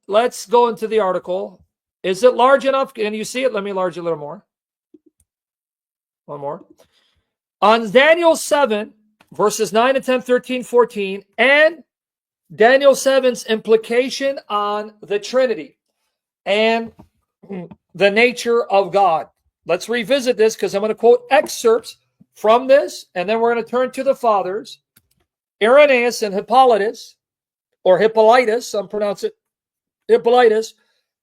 let's go into the article. Is it large enough? Can you see it? Let me enlarge it a little more. One more. On Daniel 7, verses 9 and 10, 13, 14, and Daniel 7's implication on the Trinity and the nature of God. Let's revisit this because I'm going to quote excerpts from this, and then we're going to turn to the fathers, Irenaeus and Hippolytus, or Hippolytus, some pronounce it Hippolytus,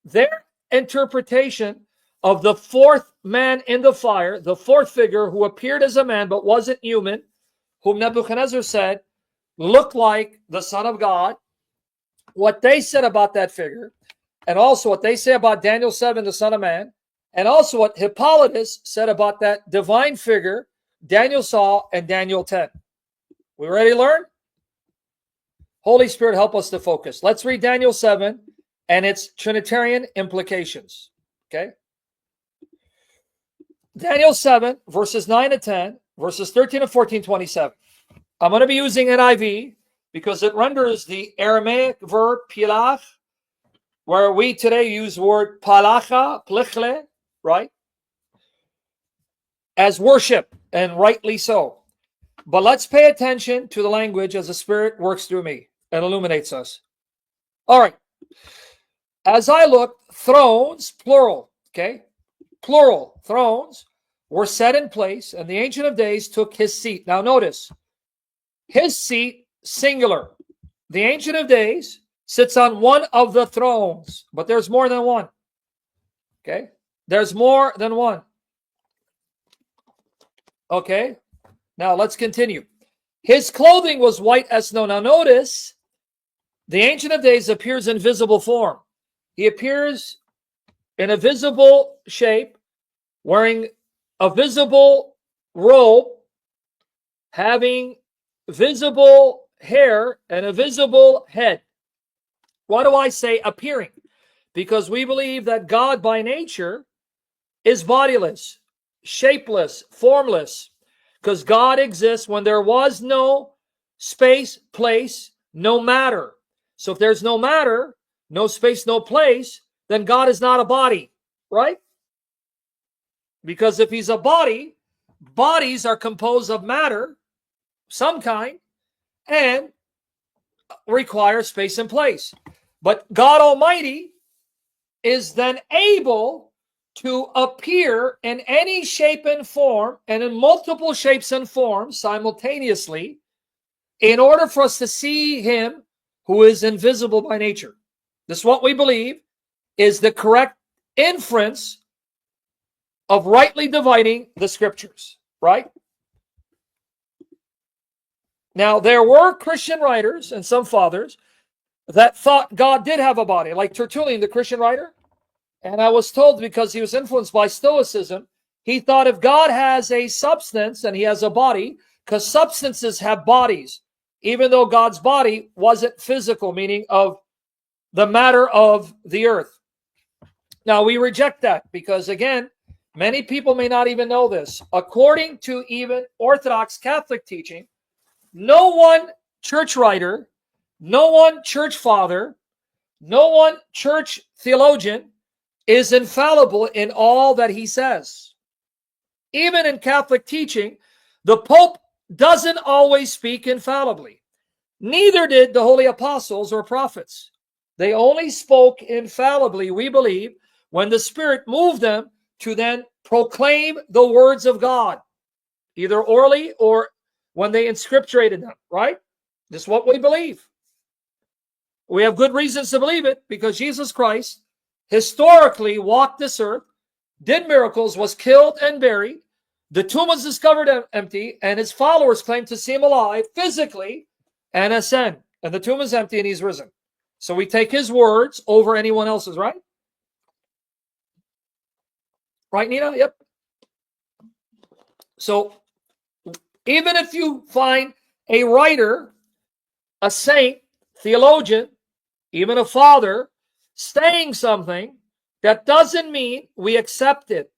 their interpretation of the fourth man in the fire, the fourth figure who appeared as a man but wasn't human, whom Nebuchadnezzar said looked like the Son of God, what they said about that figure, and also what they say about Daniel 7, the Son of Man, and also what Hippolytus said about that divine figure Daniel saw in Daniel 10. We ready to learn? Holy Spirit, help us to focus. Let's read Daniel 7 and its Trinitarian implications. Okay? Daniel 7, verses 9 to 10, verses 13 to 14, 27. I'm going to be using NIV because it renders the Aramaic verb pilach, where we today use the word palacha, plichle, right, as worship, and rightly so. But let's pay attention to the language as the Spirit works through me and illuminates us. All right. As I looked, thrones, plural, okay, plural, thrones were set in place, and the Ancient of Days took his seat. Now notice, his seat, singular. The Ancient of Days sits on one of the thrones, but there's more than one. Okay? There's more than one. Okay? Now let's continue. His clothing was white as snow. Now notice, the Ancient of Days appears in visible form. He appears in a visible shape, wearing a visible robe, having visible hair and a visible head. Why do I say appearing? Because we believe that God by nature is bodiless, shapeless, formless, because God exists when there was no space, place, no matter. So if there's no matter, no space, no place, then God is not a body, right? Because if he's a body, bodies are composed of matter, some kind, and require space and place. But God Almighty is then able to appear in any shape and form and in multiple shapes and forms simultaneously in order for us to see him who is invisible by nature. This is what we believe is the correct inference of rightly dividing the scriptures, right? Now, there were Christian writers and some fathers that thought God did have a body, like Tertullian, the Christian writer. And I was told, because he was influenced by Stoicism, he thought if God has a substance and he has a body, because substances have bodies, even though God's body wasn't physical, meaning of the matter of the earth. Now, we reject that because, again, many people may not even know this. According to even Orthodox Catholic teaching, no one church writer, no one church father, no one church theologian is infallible in all that he says. Even in Catholic teaching, the Pope doesn't always speak infallibly. Neither did the holy apostles or prophets. They only spoke infallibly, we believe, when the Spirit moved them to then proclaim the words of God, either orally or when they inscripturated them, right? This is what we believe. We have good reasons to believe it because Jesus Christ historically walked this earth, did miracles, was killed and buried. The tomb was discovered empty, and his followers claimed to see him alive physically and ascend. And the tomb is empty and he's risen. So we take his words over anyone else's, right? Right, Nina? Yep. So even if you find a writer, a saint, theologian, even a father, saying something, that doesn't mean we accept it.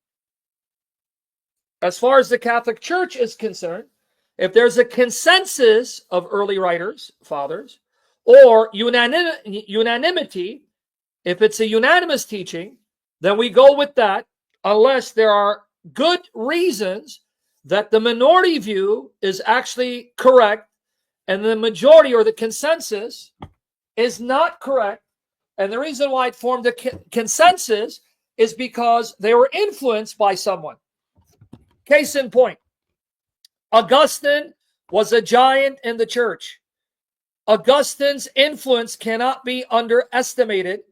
As far as the Catholic Church is concerned, if there's a consensus of early writers, fathers, or unanimity If it's a unanimous teaching, then we go with that, unless there are good reasons that the minority view is actually correct and the majority or the consensus is not correct. And the reason why it formed a consensus is because they were influenced by someone. Case in point, Augustine was a giant in the church. Augustine's influence cannot be underestimated.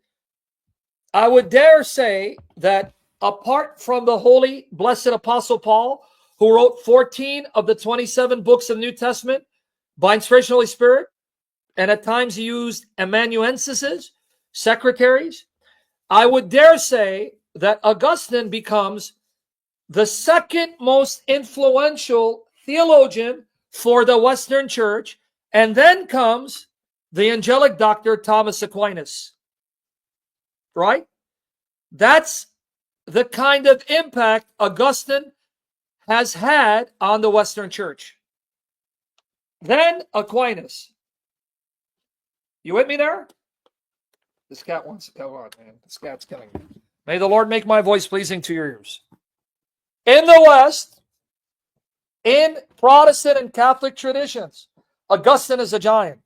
I would dare say that apart from the holy, blessed Apostle Paul, who wrote 14 of the 27 books of the New Testament by inspiration of the Holy Spirit, and at times he used amanuenses, secretaries, I would dare say that Augustine becomes the second most influential theologian for the Western Church, and then comes the angelic doctor Thomas Aquinas. Right? That's the kind of impact Augustine has had on the Western Church. Then Aquinas. You with me there? This cat wants to go on, man. This cat's killing me. May the Lord make my voice pleasing to your ears. In the West, in Protestant and Catholic traditions, Augustine is a giant.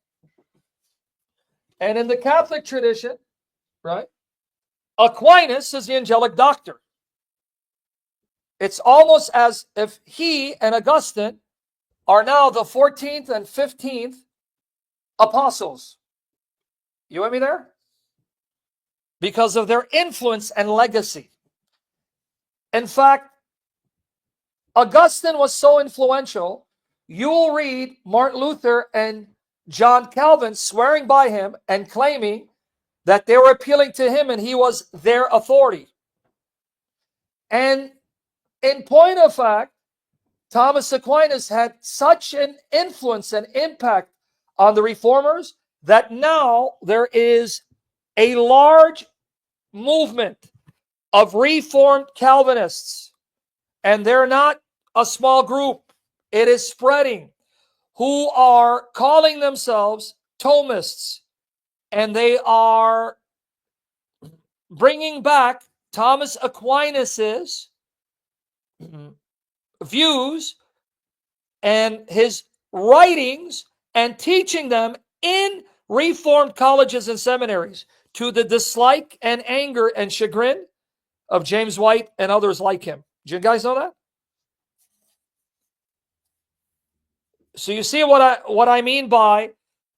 And in the Catholic tradition, right, Aquinas is the angelic doctor. It's almost as if he and Augustine are now the 14th and 15th apostles. You with me there? Because of their influence and legacy. In fact, Augustine was so influential, you will read Martin Luther and John Calvin swearing by him and claiming that they were appealing to him and he was their authority. And in point of fact, Thomas Aquinas had such an influence and impact on the reformers that now there is a large movement of reformed Calvinists, and they're not a small group. It is spreading, who are calling themselves Thomists, and they are bringing back Thomas Aquinas's views and his writings and teaching them in Reformed colleges and seminaries, to the dislike and anger and chagrin of James White and others like him. Do you guys know that? So you see what I mean by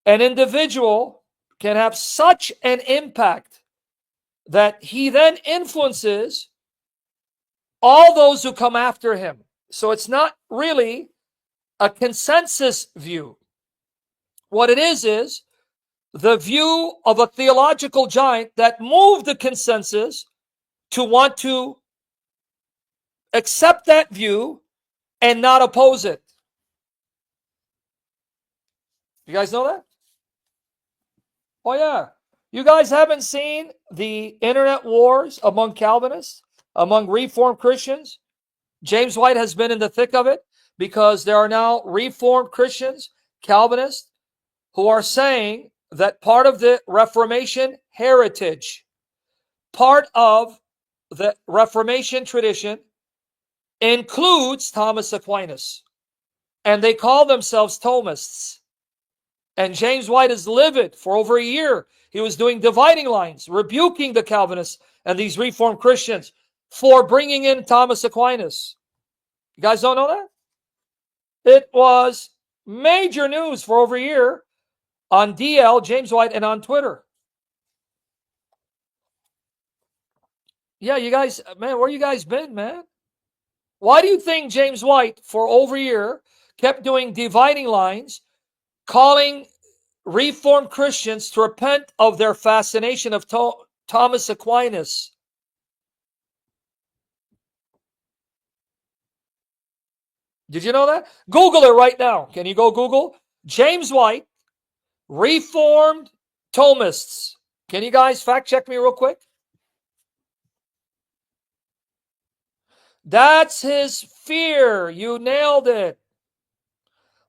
an individual can have such an impact that he then influences all those who come after him. So it's not really a consensus view. What it is the view of a theological giant that moved the consensus to want to accept that view and not oppose it. You guys know that? Oh, yeah. You guys haven't seen the internet wars among Calvinists, among Reformed Christians? James White has been in the thick of it because there are now Reformed Christians, Calvinists, who are saying that part of the Reformation heritage, part of the Reformation tradition includes Thomas Aquinas. And they call themselves Thomists. And James White is livid for over a year. He was doing dividing lines, rebuking the Calvinists and these Reformed Christians for bringing in Thomas Aquinas. You guys don't know that? It was major news for over a year on DL, James White, and on Twitter. Yeah, you guys, man, where you guys been, man? Why do you think James White, for over a year, kept doing dividing lines, calling Reformed Christians to repent of their fascination of Thomas Aquinas? Did you know that? Google it right now. Can you go Google? James White, Reformed Thomists. Can you guys fact check me real quick? That's his fear. You nailed it.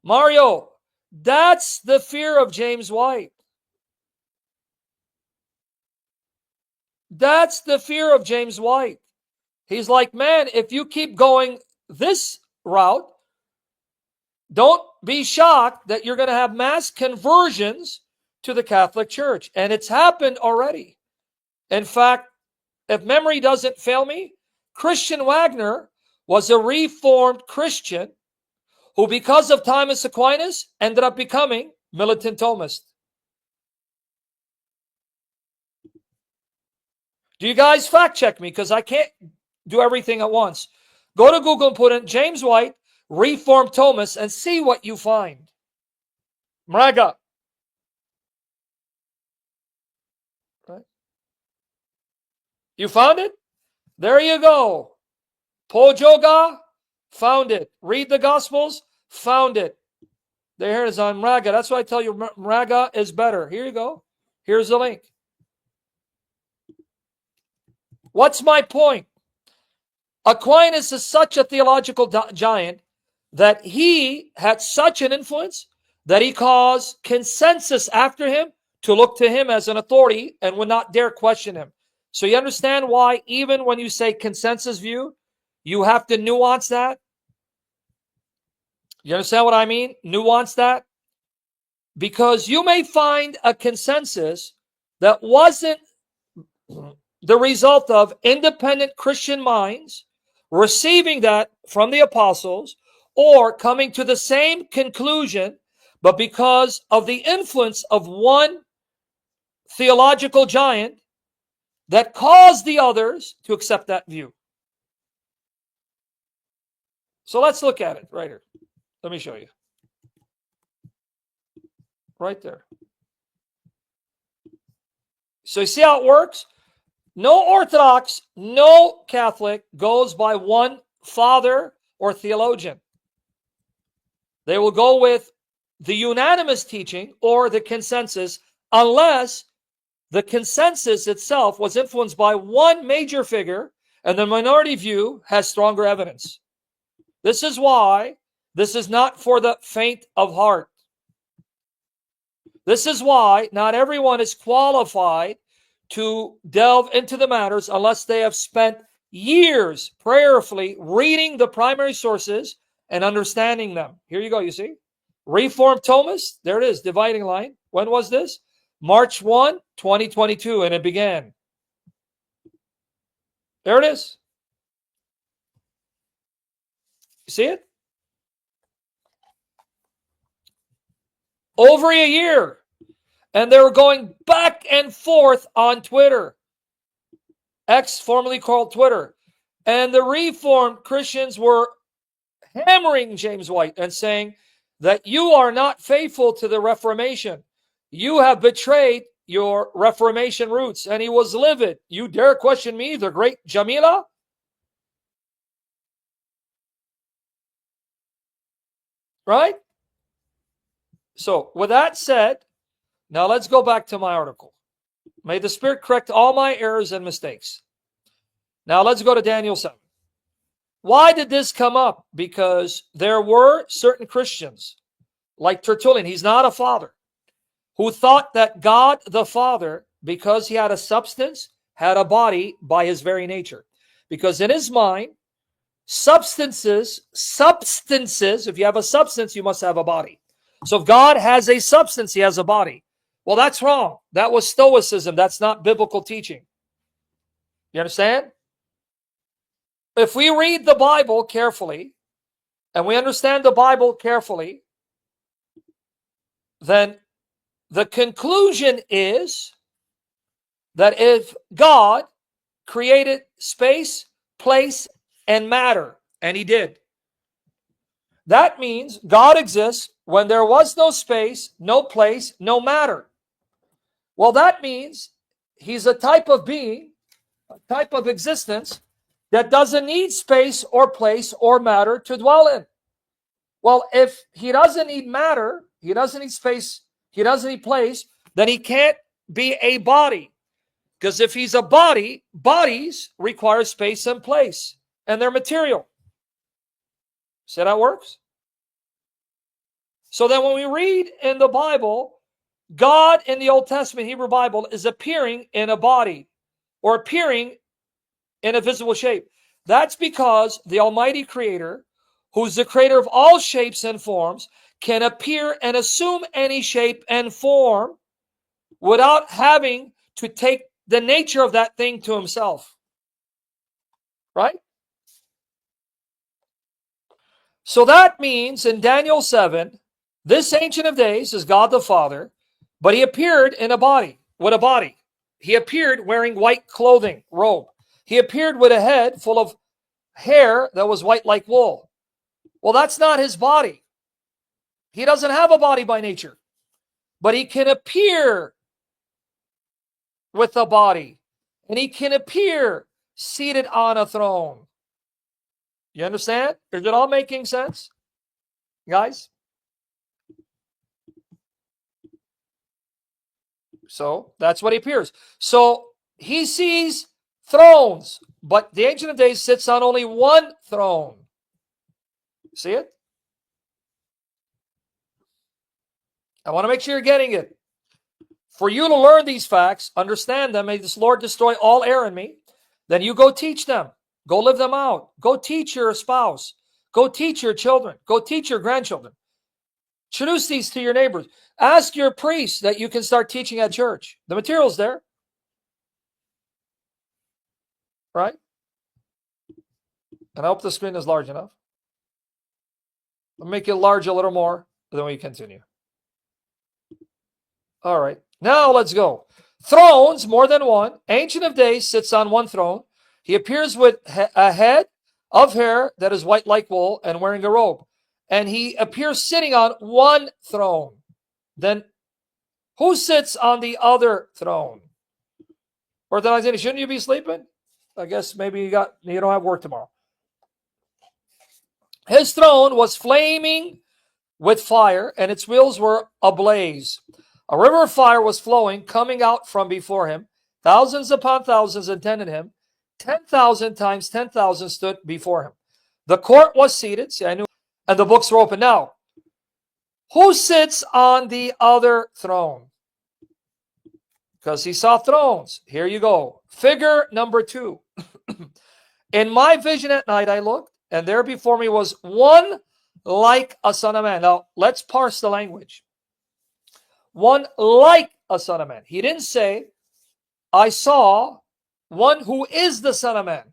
Mario, that's the fear of James White. That's the fear of James White. He's like, man, if you keep going this route, don't be shocked that you're going to have mass conversions to the Catholic Church. And it's happened already. In fact, if memory doesn't fail me, Christian Wagner was a Reformed Christian who, because of Thomas Aquinas, ended up becoming militant Thomist. Do you guys fact check me? Because I can't do everything at once. Go to Google and put in James White, Reformed Thomist, and see what you find. Mraga. Right? You found it? There you go. Pojoga, found it. Read the Gospels, found it. There it is on Mraga. That's why I tell you Mraga is better. Here you go. Here's the link. What's my point? Aquinas is such a theological giant that he had such an influence that he caused consensus after him to look to him as an authority and would not dare question him. So you understand why even when you say consensus view, you have to nuance that? You understand what I mean? Nuance that? Because you may find a consensus that wasn't the result of independent Christian minds receiving that from the apostles or coming to the same conclusion, but because of the influence of one theological giant that caused the others to accept that view. So let's look at it right here. Let me show you. Right there. So you see how it works? No Orthodox, no Catholic goes by one father or theologian. They will go with the unanimous teaching or the consensus unless the consensus itself was influenced by one major figure and the minority view has stronger evidence. This is why this is not for the faint of heart. This is why not everyone is qualified to delve into the matters unless they have spent years prayerfully reading the primary sources and understanding them. Here you go, you see? Reformed Thomist, there it is, dividing line. When was this? March 1, 2022, and it began. There it is. You see it? Over a year. And they were going back and forth on Twitter. X, formerly called Twitter. And the Reformed Christians were hammering James White and saying that you are not faithful to the Reformation. You have betrayed your Reformation roots. And he was livid. You dare question me, the great Jamila? Right? So, with that said, now let's go back to my article. May the Spirit correct all my errors and mistakes. Now let's go to Daniel 7. Why did this come up? Because there were certain Christians, like Tertullian, he's not a father, who thought that God the Father, because he had a substance, had a body by his very nature. Because in his mind, substances, if you have a substance, you must have a body. So if God has a substance, he has a body. Well, that's wrong. That was Stoicism. That's not biblical teaching. You understand? If we read the Bible carefully, and we understand the Bible carefully, then the conclusion is that if God created space, place, and matter, and he did, that means God exists when there was no space, no place, no matter. Well, that means he's a type of being, a type of existence that doesn't need space or place or matter to dwell in. Well, if he doesn't need matter, he doesn't need space, he doesn't need place, then he can't be a body. Because if he's a body, bodies require space and place, and they're material. See how that works? So then when we read in the Bible, God in the Old Testament Hebrew Bible is appearing in a body. or appearing in a visible shape. That's because the Almighty Creator, who's the creator of all shapes and forms, can appear and assume any shape and form without having to take the nature of that thing to himself. Right? So that means in Daniel 7, this Ancient of Days is God the Father, but he appeared in a body, with a body. He appeared wearing white clothing, robe. He appeared with a head full of hair that was white like wool. Well, that's not his body. He doesn't have a body by nature, but he can appear with a body, and he can appear seated on a throne. You understand? Is it all making sense, guys? So that's what he appears. So he sees thrones, but the Ancient of Days sits on only one throne. See it? I want to make sure you're getting it. For you to learn these facts, understand them, may this Lord destroy all error in me, then you go teach them. Go live them out. Go teach your spouse. Go teach your children. Go teach your grandchildren. Introduce these to your neighbors. Ask your priest that you can start teaching at church. The material's there. Right? And I hope the screen is large enough. I'll make it large a little more, then we continue. All right. Now let's go. Thrones, more than one. Ancient of Days sits on one throne. He appears with a head of hair that is white like wool and wearing a robe. And he appears sitting on one throne. Then who sits on the other throne? Or then I said, shouldn't you be sleeping? I guess maybe you don't have work tomorrow. His throne was flaming with fire, and its wheels were ablaze. A river of fire was flowing, coming out from before him. Thousands upon thousands attended him. 10,000 times 10,000 stood before him. The court was seated. See, I knew. And the books were open. Now, who sits on the other throne? Because he saw thrones. Here you go. Figure number 2. In my vision at night I looked, and there before me was one like a son of man. Now, let's parse the language. One like a son of man. He didn't say, I saw one who is the son of man.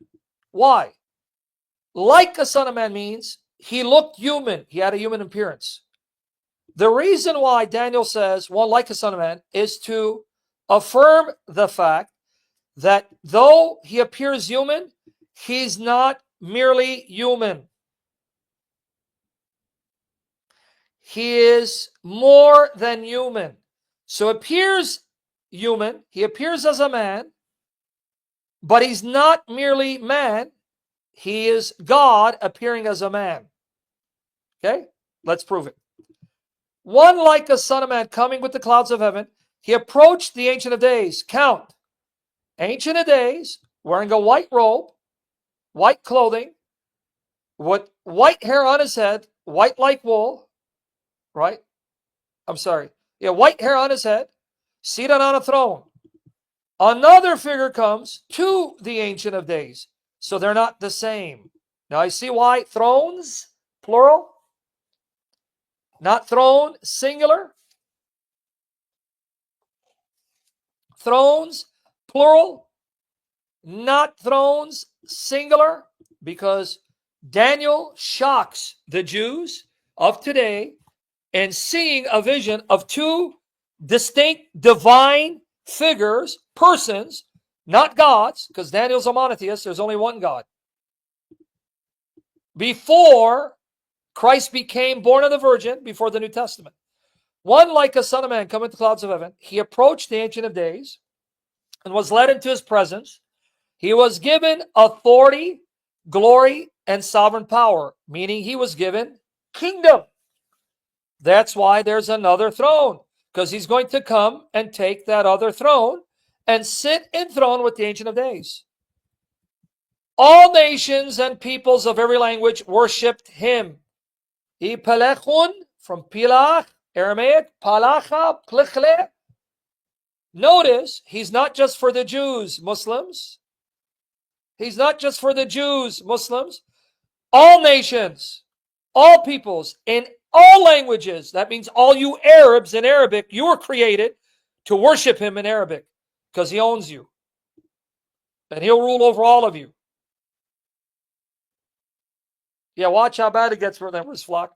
Why? Like a son of man means he looked human. He had a human appearance. The reason why Daniel says one like a son of man is to affirm the fact that though he appears human, he's not merely human. He is more than human. So appears human. He appears as a man, but he's not merely man. He is God appearing as a man. Okay? Let's prove it. One like a son of man coming with the clouds of heaven. He approached the Ancient of Days. Count. Ancient of Days, wearing a white robe, white clothing, with white hair on his head, white like wool. Right? I'm sorry. Yeah, white hair on his head, seated on a throne. Another figure comes to the Ancient of Days. So they're not the same. Now I see why. Thrones, plural. Not throne, singular. Thrones, plural. Not thrones, singular. Because Daniel shocks the Jews of today and seeing a vision of two distinct divine figures, persons, not gods, because Daniel's a monotheist, there's only one God. Before Christ became born of the Virgin, before the New Testament. One like a son of man coming with the clouds of heaven. He approached the Ancient of Days and was led into his presence. He was given authority, glory, and sovereign power, meaning he was given kingdom. That's why there's another throne, because he's going to come and take that other throne and sit enthroned with the Ancient of Days. All nations and peoples of every language worshipped him. Ipelechun, from Pilach, Aramaic, Palacha, Plichle. Notice, he's not just for the Jews, Muslims. He's not just for the Jews, Muslims. All nations, all peoples, in all languages. That means all you Arabs in Arabic, you were created to worship him in Arabic because he owns you. And he'll rule over all of you. Yeah, watch how bad it gets for them, his flock.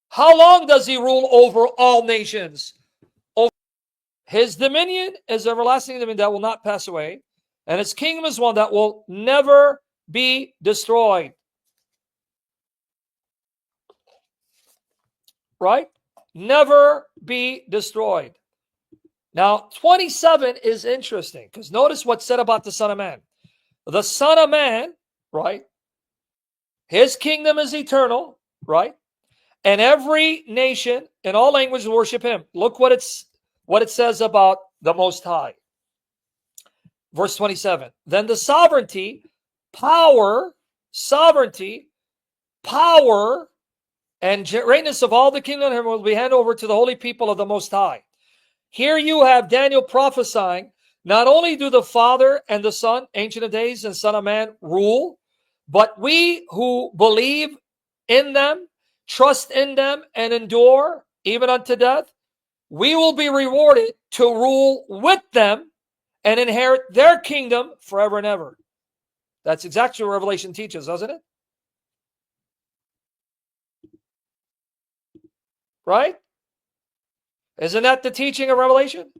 How long does he rule over all nations? His dominion is everlasting dominion that will not pass away, and his kingdom is one that will never be destroyed. Right? Never be destroyed. Now, 27 is interesting, because notice what's said about the Son of Man. The Son of Man, right? His kingdom is eternal, right? And every nation in all languages will worship him. Look what it says about the Most High. Verse 27. Then the sovereignty, power, and greatness of all the kingdom of heaven will be handed over to the holy people of the Most High. Here you have Daniel prophesying, not only do the Father and the Son, Ancient of Days and Son of Man, rule, but we who believe in them, trust in them, and endure even unto death, we will be rewarded to rule with them and inherit their kingdom forever and ever. That's exactly what Revelation teaches, doesn't it? Right? Isn't that the teaching of Revelation?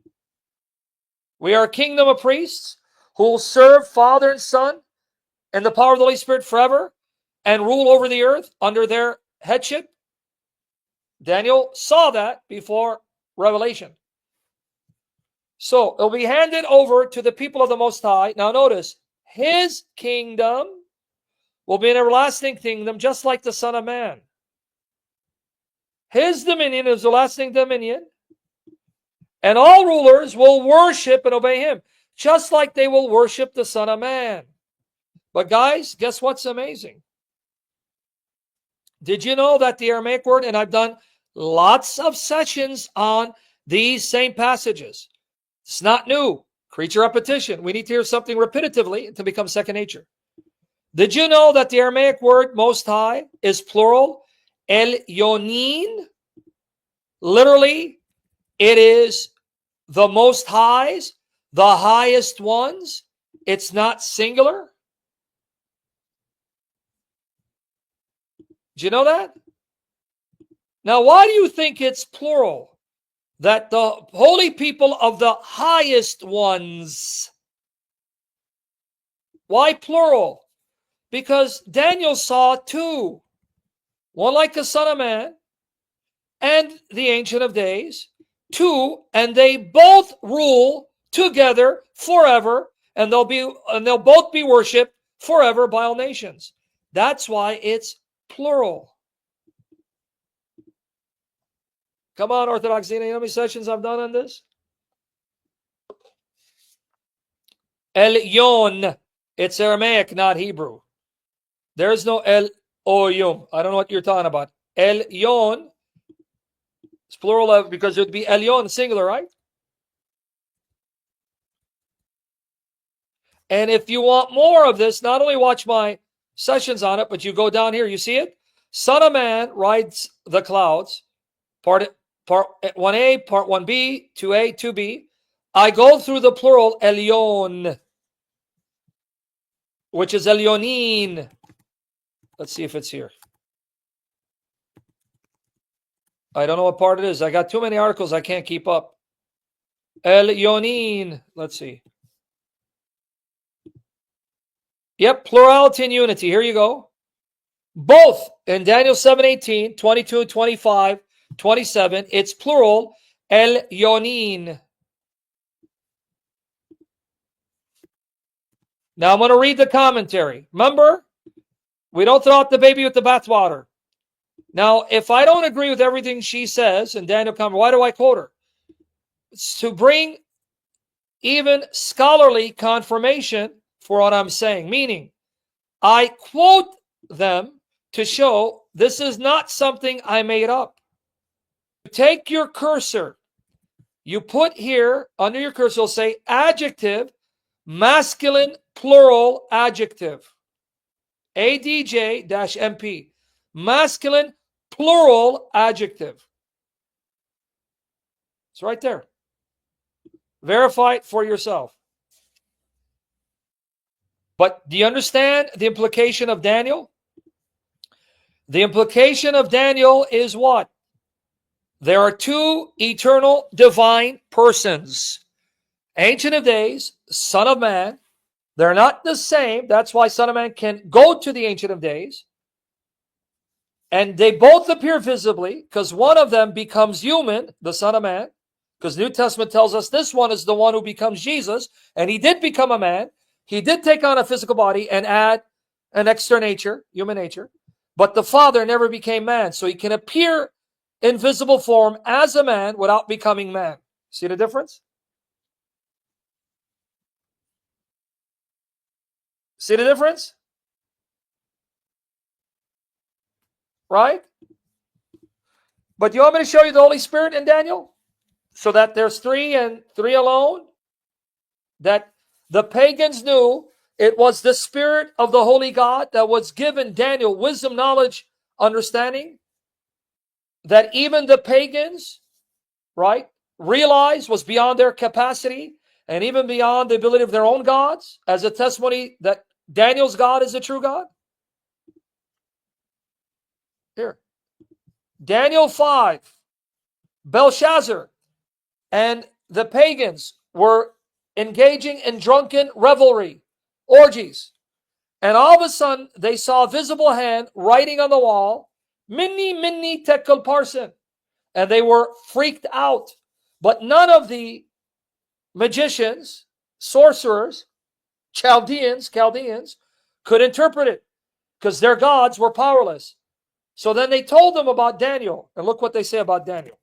We are a kingdom of priests who will serve Father and Son and the power of the Holy Spirit forever and rule over the earth under their headship. Daniel saw that before Revelation. So it'll be handed over to the people of the Most High. Now notice, his kingdom will be an everlasting kingdom just like the Son of Man. His dominion is a lasting dominion. And all rulers will worship and obey him, just like they will worship the Son of Man. But guys, guess what's amazing? Did you know that the Aramaic word, and I've done lots of sessions on these same passages. It's not new. Creature repetition. We need to hear something repetitively to become second nature. Did you know that the Aramaic word Most High is plural? El Yonin. Literally, it is the Most Highs, the highest ones. It's not singular. Do you know that? Now, why do you think it's plural? That the holy people of the highest ones. Why plural? Because Daniel saw two. One like the Son of Man and the Ancient of Days. Two, and they both rule together forever, and they'll both be worshipped forever by all nations. That's why it's plural. Come on, Orthodox Zena, you know how many sessions I've done on this? El Yon. It's Aramaic, not Hebrew. There's no El Oyum. I don't know what you're talking about. El Yon. It's plural of, because it would be El Yon, singular, right? And if you want more of this, not only watch my sessions on it, but you go down here, you see it? Son of Man rides the clouds. Part 1a, part 1b, 2a, 2b. I go through the plural Elyon, which is Elyonin. Let's see if it's here. I don't know what part it is. I got too many articles. I can't keep up. Elyonin. Let's see. Yep, plurality and unity. Here you go. Both in Daniel 7:18, 22, 25, 27, it's plural, El Yonin. Now I'm going to read the commentary. Remember, we don't throw out the baby with the bathwater. Now, if I don't agree with everything she says in Daniel commentary, why do I quote her? It's to bring even scholarly confirmation for what I'm saying. Meaning, I quote them to show this is not something I made up. Take your cursor. you put here under your cursor, say adjective, masculine, plural, adjective. ADJ-MP. Masculine, plural, adjective. It's right there. Verify it for yourself. But do you understand the implication of Daniel? The implication of Daniel is what? There are two eternal divine persons. Ancient of Days, Son of Man. They're not the same. That's why Son of Man can go to the Ancient of Days. And they both appear visibly because one of them becomes human, the Son of Man. Because New Testament tells us this one is the one who becomes Jesus. And he did become a man. He did take on a physical body and add an extra nature, human nature. But the Father never became man. So he can appear in visible form as a man without becoming man. See the difference? See the difference? Right? But you want me to show you the Holy Spirit in Daniel? So that there's three and three alone? That the pagans knew it was the Spirit of the Holy God that was given Daniel wisdom, knowledge, understanding. That even the pagans, right, realized was beyond their capacity and even beyond the ability of their own gods as a testimony that Daniel's God is the true God. Here. Daniel 5. Belshazzar and the pagans were engaging in drunken revelry, orgies. And all of a sudden, they saw a visible hand writing on the wall, Minni, Minni, Tekel Parson. And they were freaked out. But none of the magicians, sorcerers, Chaldeans could interpret it because their gods were powerless. So then they told them about Daniel. And look what they say about Daniel.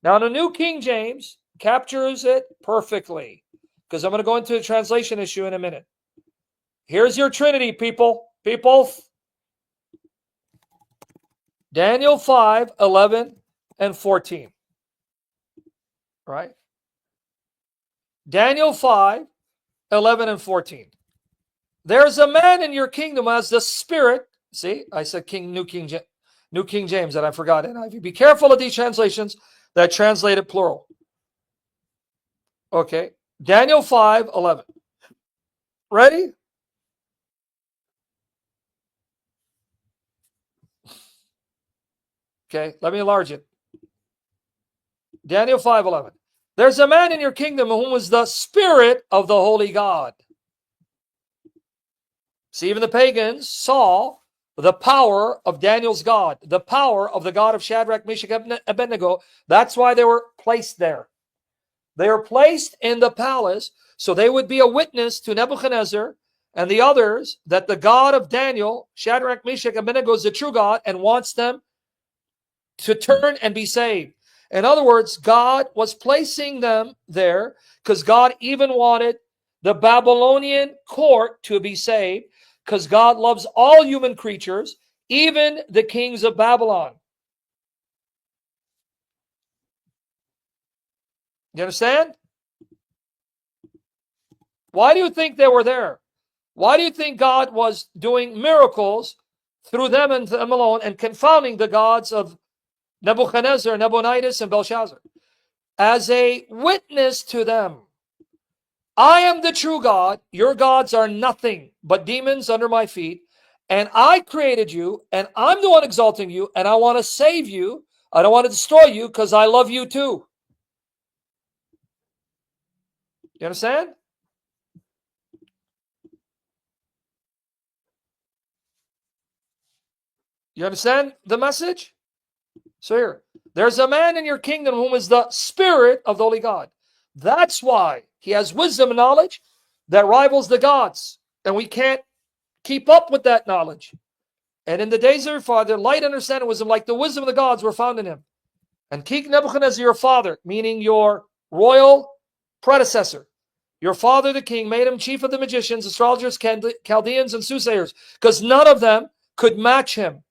Now, the New King James captures it perfectly because I'm going to go into the translation issue in a minute. Here's your Trinity, people. Daniel 5, 11, and 14. Right? Daniel 5, 11, and 14. There's a man in your kingdom as the Spirit. See, I said New King James, and I forgot NIV. Be careful of these translations that translate it plural. Okay. Daniel 5, 11. Ready? Okay, let me enlarge it. Daniel 5, 11. There's a man in your kingdom whom was the Spirit of the Holy God. See, even the pagans saw the power of Daniel's God, the power of the God of Shadrach, Meshach, and Abednego. That's why they were placed there. They were placed in the palace so they would be a witness to Nebuchadnezzar and the others that the God of Daniel, Shadrach, Meshach, and Abednego is the true God and wants them to turn and be saved. In other words, God was placing them there because God even wanted the Babylonian court to be saved because God loves all human creatures, even the kings of Babylon. You understand? Why do you think they were there? Why do you think God was doing miracles through them and them alone and confounding the gods of Nebuchadnezzar, Nabonidus, and Belshazzar? As a witness to them. I am the true God. Your gods are nothing but demons under my feet. And I created you, and I'm the one exalting you, and I want to save you. I don't want to destroy you because I love you too. You understand? You understand the message? So here, there's a man in your kingdom whom is the Spirit of the Holy God. That's why he has wisdom and knowledge that rivals the gods. And we can't keep up with that knowledge. And in the days of your father, light, understanding, wisdom, like the wisdom of the gods were found in him. And King Nebuchadnezzar, your father, meaning your royal predecessor, your father, the king, made him chief of the magicians, astrologers, Chaldeans, and soothsayers, because none of them could match him.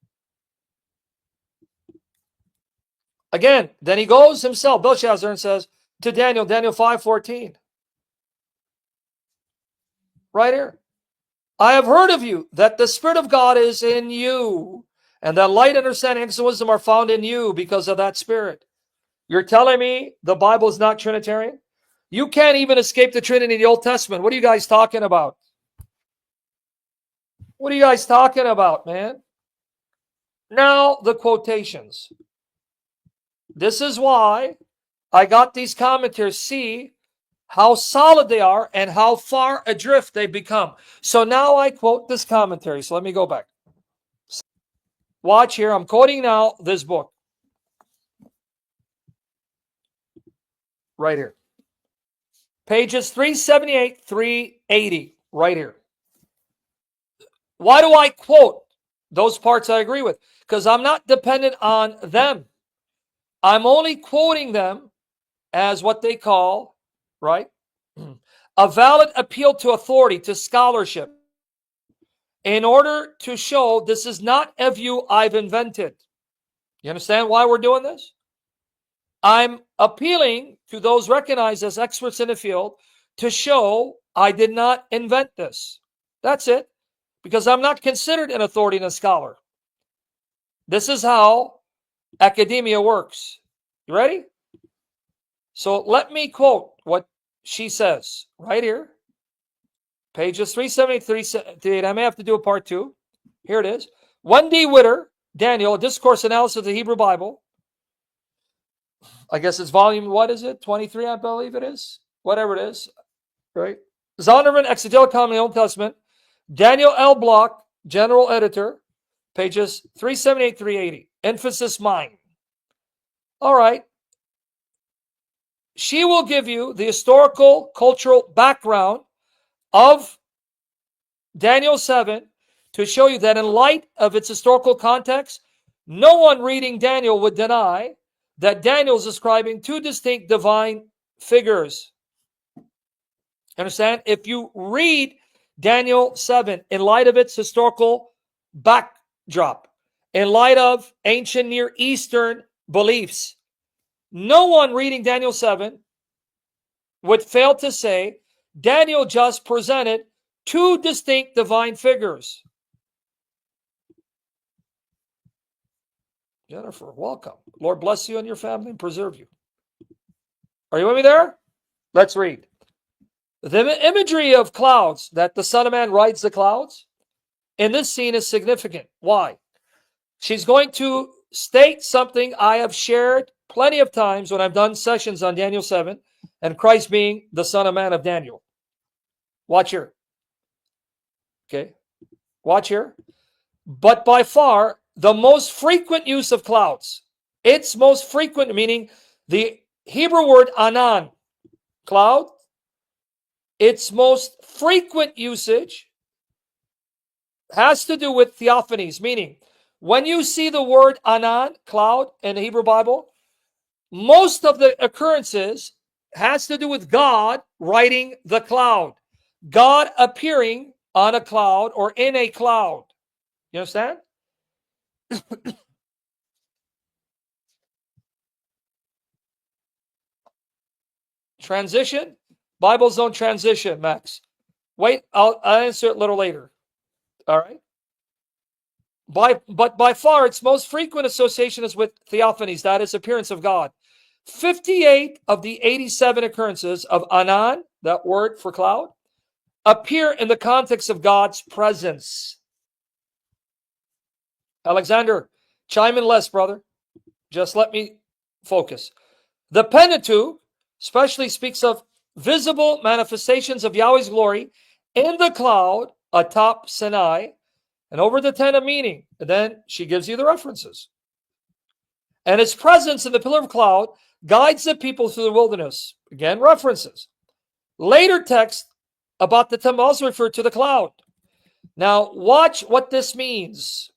Again, then he goes himself, Belshazzar, and says, to Daniel, Daniel 5:14. Right here. I have heard of you, that the Spirit of God is in you, and that light, understanding, and wisdom are found in you because of that Spirit. You're telling me the Bible is not Trinitarian? You can't even escape the Trinity in the Old Testament. What are you guys talking about? What are you guys talking about, man? Now, the quotations. This is why I got these commentaries. See how solid they are and how far adrift they become. So now I quote this commentary. So let me go back. Watch here. I'm quoting now this book. Right here. Pages 378, 380. Right here. Why do I quote those parts I agree with? Because I'm not dependent on them. I'm only quoting them as what they call, right, a valid appeal to authority, to scholarship, in order to show this is not a view I've invented. You understand why we're doing this? I'm appealing to those recognized as experts in the field to show I did not invent this. That's it. Because I'm not considered an authority and a scholar. This is how academia works. You ready? So let me quote what she says right here. Pages 373, 378. I may have to do a part 2. Here it is. 1D Witter, Daniel, a discourse analysis of the Hebrew Bible. I guess it's volume, what is it? 23, I believe it is. Whatever it is. Right? Zondervan, Exegetical in the Old Testament. Daniel L. Block, general editor. Pages 378, 380. Emphasis mine. All right. She will give you the historical, cultural background of Daniel 7 to show you that in light of its historical context, no one reading Daniel would deny that Daniel is describing two distinct divine figures. Understand? If you read Daniel 7 in light of its historical backdrop, in light of ancient Near Eastern beliefs, no one reading Daniel 7 would fail to say Daniel just presented two distinct divine figures. Jennifer, welcome. Lord bless you and your family and preserve you. Are you with me there? Let's read. The imagery of clouds, that the Son of Man rides the clouds, in this scene is significant. Why? She's going to state something I have shared plenty of times when I've done sessions on Daniel 7 and Christ being the Son of Man of Daniel. Watch here. Okay. Watch here. But by far, the most frequent use of clouds, its most frequent, meaning the Hebrew word anan, cloud, its most frequent usage has to do with theophanies, meaning when you see the word anan, cloud, in the Hebrew Bible, most of the occurrences has to do with God riding the cloud, God appearing on a cloud or in a cloud. You understand? Transition? Bibles don't transition, Max. Wait, I'll answer it a little later. All right? But by far, its most frequent association is with theophanies, that is, appearance of God. 58 of the 87 occurrences of anan, that word for cloud, appear in the context of God's presence. Alexander, chime in less, brother. Just let me focus. The Pentateuch especially speaks of visible manifestations of Yahweh's glory in the cloud atop Sinai and over the tent of meeting. And then she gives you the references. And his presence in the pillar of cloud guides the people through the wilderness. Again, references. Later text about the temple also refer to the cloud. Now, watch what this means.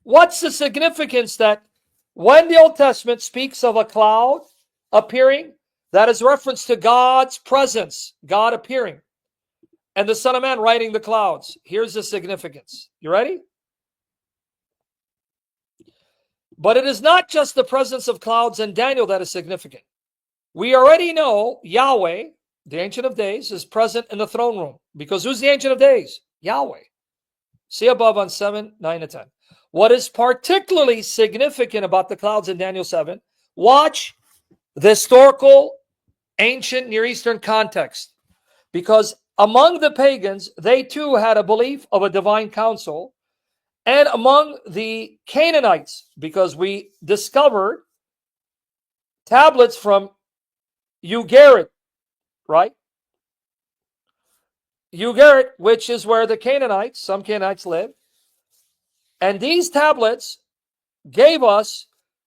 What's the significance that when the Old Testament speaks of a cloud appearing, that is reference to God's presence, God appearing, and the Son of Man riding the clouds? Here's the significance. You ready? But it is not just the presence of clouds in Daniel that is significant. We already know Yahweh, the Ancient of Days, is present in the throne room. Because who's the Ancient of Days? Yahweh. See above on 7, 9, and 10. What is particularly significant about the clouds in Daniel 7, watch the historical ancient Near Eastern context. Because among the pagans, they too had a belief of a divine council. And among the Canaanites, because we discovered tablets from Ugarit, right? Ugarit, which is where the Canaanites, some Canaanites live. And these tablets gave us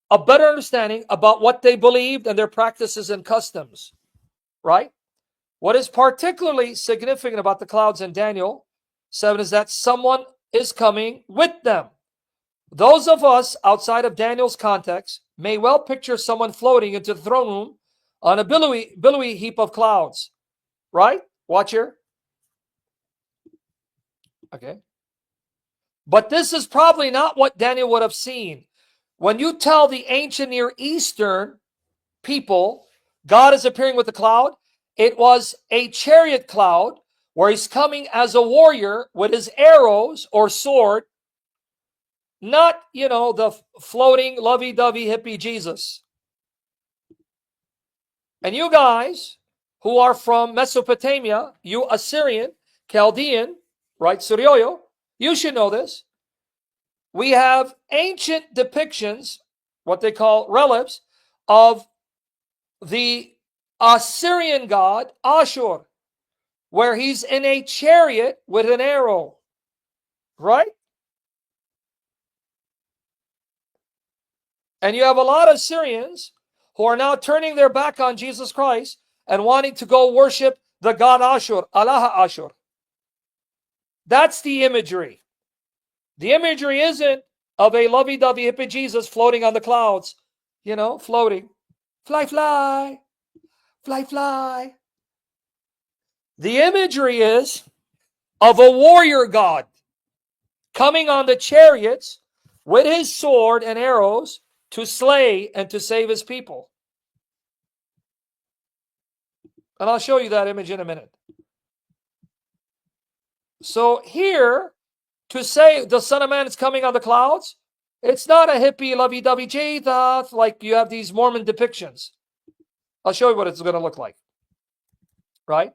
a better understanding about what they believed and their practices and customs, right? What is particularly significant about the clouds in Daniel 7 is that someone is coming with them. Those of us outside of Daniel's context may well picture someone floating into the throne room on a billowy heap of clouds, right? Watch here. Okay. But this is probably not what Daniel would have seen. When you tell the ancient Near Eastern people God is appearing with a cloud, it was a chariot cloud where he's coming as a warrior with his arrows or sword, not, the floating lovey-dovey hippie Jesus. And you guys who are from Mesopotamia, you Assyrian, Chaldean, right, Suryoyo, you should know this. We have ancient depictions, what they call relics, of the Assyrian god Ashur, where he's in a chariot with an arrow, right? And you have a lot of Syrians who are now turning their back on Jesus Christ and wanting to go worship the god Ashur, Allah Ashur. That's the imagery. The imagery isn't of a lovey-dovey hippie Jesus floating on the clouds, floating. Fly, fly, fly, fly. The imagery is of a warrior god coming on the chariots with his sword and arrows to slay and to save his people. And I'll show you that image in a minute. So here, to say the Son of Man is coming on the clouds, it's not a hippie lovey-dovey Jesus like you have these Mormon depictions. I'll show you what it's going to look like. Right?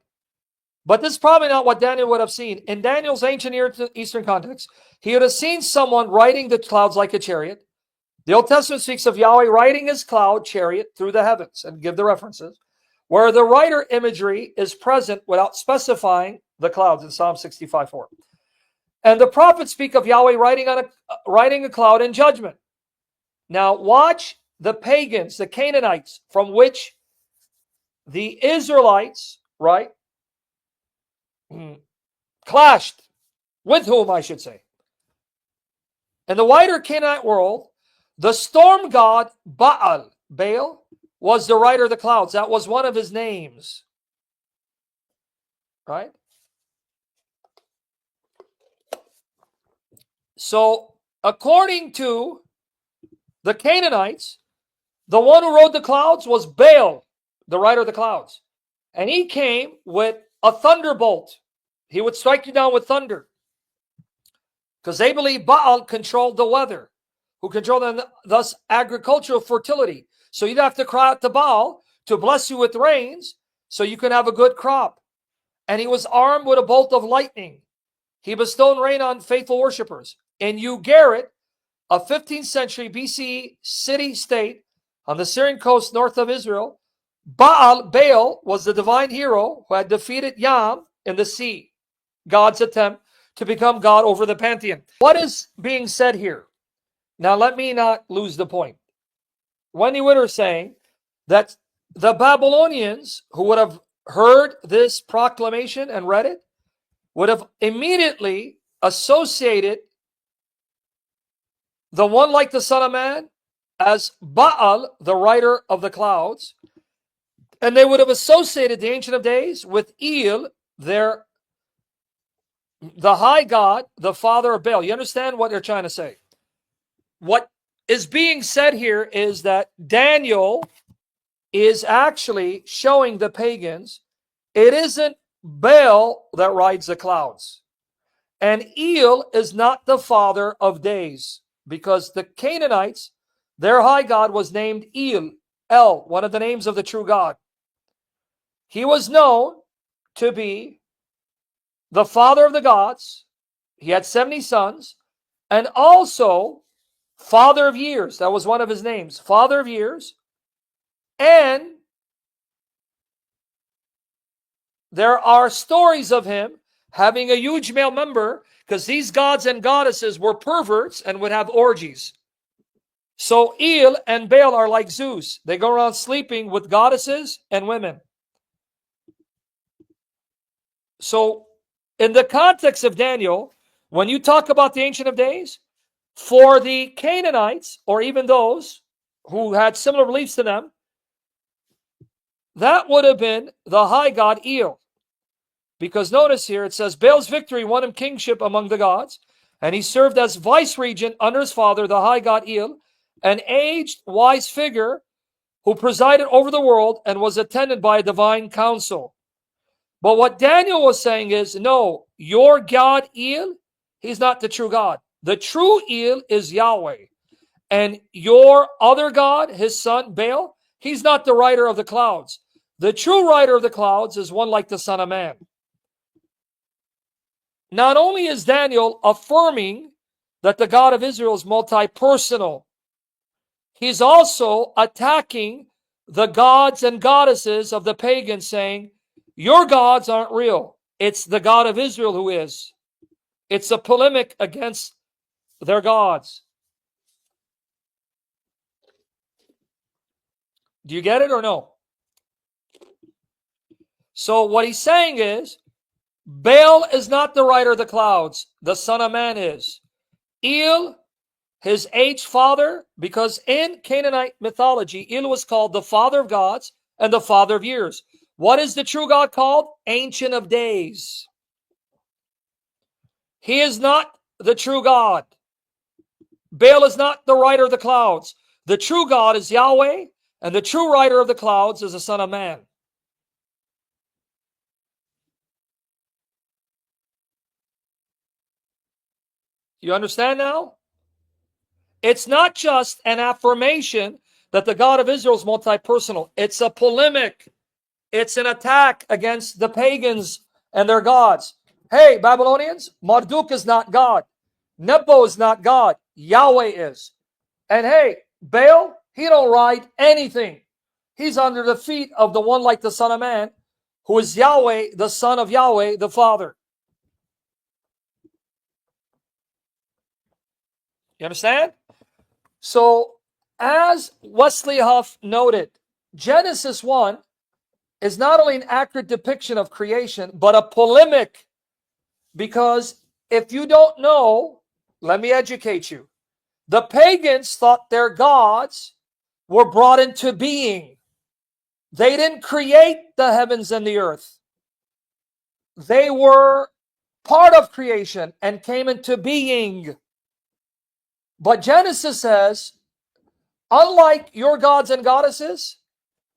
But this is probably not what Daniel would have seen. In Daniel's ancient Eastern context, he would have seen someone riding the clouds like a chariot. The Old Testament speaks of Yahweh riding his cloud chariot through the heavens, and give the references, where the rider imagery is present without specifying the clouds in Psalm 65:4. And the prophets speak of Yahweh riding a cloud in judgment. Now watch the pagans, the Canaanites, from which the Israelites, right, clashed, with whom I should say. In the wider Canaanite world, the storm god Baal was the rider of the clouds. That was one of his names. Right? So, according to the Canaanites, the one who rode the clouds was Baal, the rider of the clouds. And he came with a thunderbolt. He would strike you down with thunder. Because they believe Baal controlled the weather, who controlled and thus agricultural fertility. So you'd have to cry out to Baal to bless you with rains so you can have a good crop. And he was armed with a bolt of lightning. He bestowed rain on faithful worshippers. In Ugarit, a 15th century BCE city-state on the Syrian coast north of Israel, Baal was the divine hero who had defeated Yam in the sea, God's attempt to become God over the pantheon. What is being said here? Now, let me not lose the point. Wendy Witter is saying that the Babylonians who would have heard this proclamation and read it would have immediately associated the one like the Son of Man as Baal, the rider of the clouds, and they would have associated the Ancient of Days with El, the high God, the father of Baal. You understand what they're trying to say? What is being said here is that Daniel is actually showing the pagans it isn't Baal that rides the clouds. And El is not the father of days, because the Canaanites, their high god was named El, one of the names of the true God. He was known to be the father of the gods. He had 70 sons, and also father of years. That was one of his names, father of years. And there are stories of him having a huge male member, because these gods and goddesses were perverts and would have orgies. So El and Baal are like Zeus. They go around sleeping with goddesses and women. So in the context of Daniel, when you talk about the Ancient of Days, for the Canaanites, or even those who had similar beliefs to them, that would have been the high god El. Because notice here, it says, Baal's victory won him kingship among the gods, and he served as vice-regent under his father, the high god El, an aged, wise figure who presided over the world and was attended by a divine council. But what Daniel was saying is, no, your God El, he's not the true God. The true El is Yahweh. And your other God, his son, Baal, he's not the rider of the clouds. The true rider of the clouds is one like the Son of Man. Not only is Daniel affirming that the God of Israel is multi-personal, he's also attacking the gods and goddesses of the pagans, saying, your gods aren't real. It's the God of Israel who is. It's a polemic against their gods. Do you get it or no? So what he's saying is, Baal is not the rider of the clouds. The Son of Man is. El, his aged father, because in Canaanite mythology, El was called the father of gods and the father of years. What is the true God called? Ancient of Days. He is not the true God. Baal is not the rider of the clouds. The true God is Yahweh, and the true rider of the clouds is the Son of Man. You understand now? It's not just an affirmation that the God of Israel is multi-personal. It's a polemic. It's an attack against the pagans and their gods. Hey, Babylonians, Marduk is not God. Nebo is not God. Yahweh is. And hey, Baal, he don't ride anything. He's under the feet of the one like the Son of Man, who is Yahweh, the Son of Yahweh, the Father. You understand? So, as Wesley Huff noted, Genesis 1 is not only an accurate depiction of creation, but a polemic. Because if you don't know, let me educate you. The pagans thought their gods were brought into being. They didn't create the heavens and the earth. They were part of creation and came into being. But Genesis says, unlike your gods and goddesses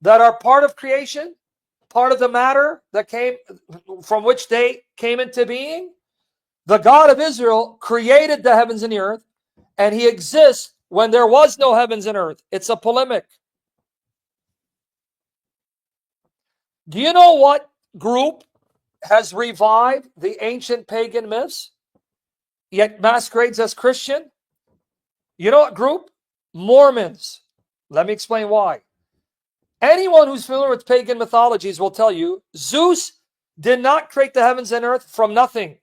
that are part of creation, part of the matter that came from which they came into being, the God of Israel created the heavens and the earth, and he exists when there was no heavens and earth. It's a polemic. Do you know what group has revived the ancient pagan myths, yet masquerades as Christian? You know what group? Mormons. Let me explain why. Anyone who's familiar with pagan mythologies will tell you Zeus did not create the heavens and earth from nothing.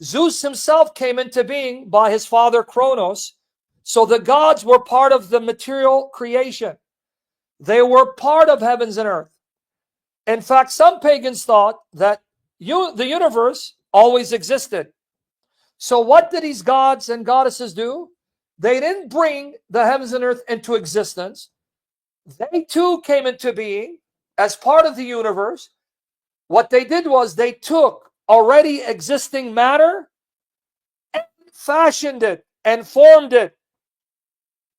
Zeus himself came into being by his father Kronos. So the gods were part of the material creation. They were part of heavens and earth. In fact, some pagans thought that the universe always existed. So what did these gods and goddesses do? They didn't bring the heavens and earth into existence. They too came into being as part of the universe. What they did was they took already existing matter and fashioned it and formed it,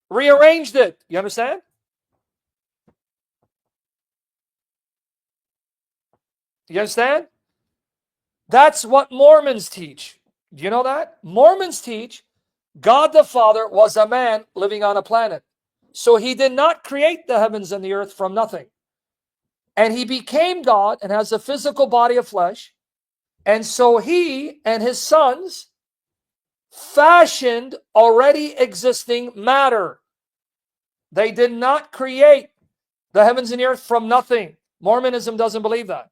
rearranged it. You understand? You understand? That's what Mormons teach. Do you know that? Mormons teach God the Father was a man living on a planet. So he did not create the heavens and the earth from nothing. And he became God and has a physical body of flesh. And so he and his sons fashioned already existing matter. They did not create the heavens and the earth from nothing. Mormonism doesn't believe that.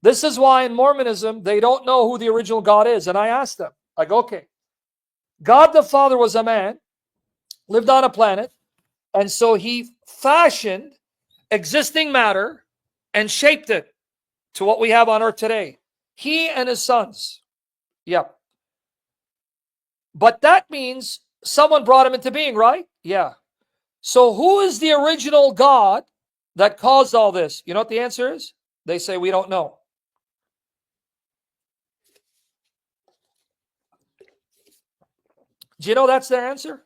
This is why in Mormonism, they don't know who the original God is. And I asked them, I go, okay, God the Father was a man, lived on a planet, and so he fashioned existing matter and shaped it to what we have on earth today. He and his sons. Yep. But that means someone brought him into being, right? Yeah. So who is the original God that caused all this? You know what the answer is? They say, we don't know. Do you know that's their answer?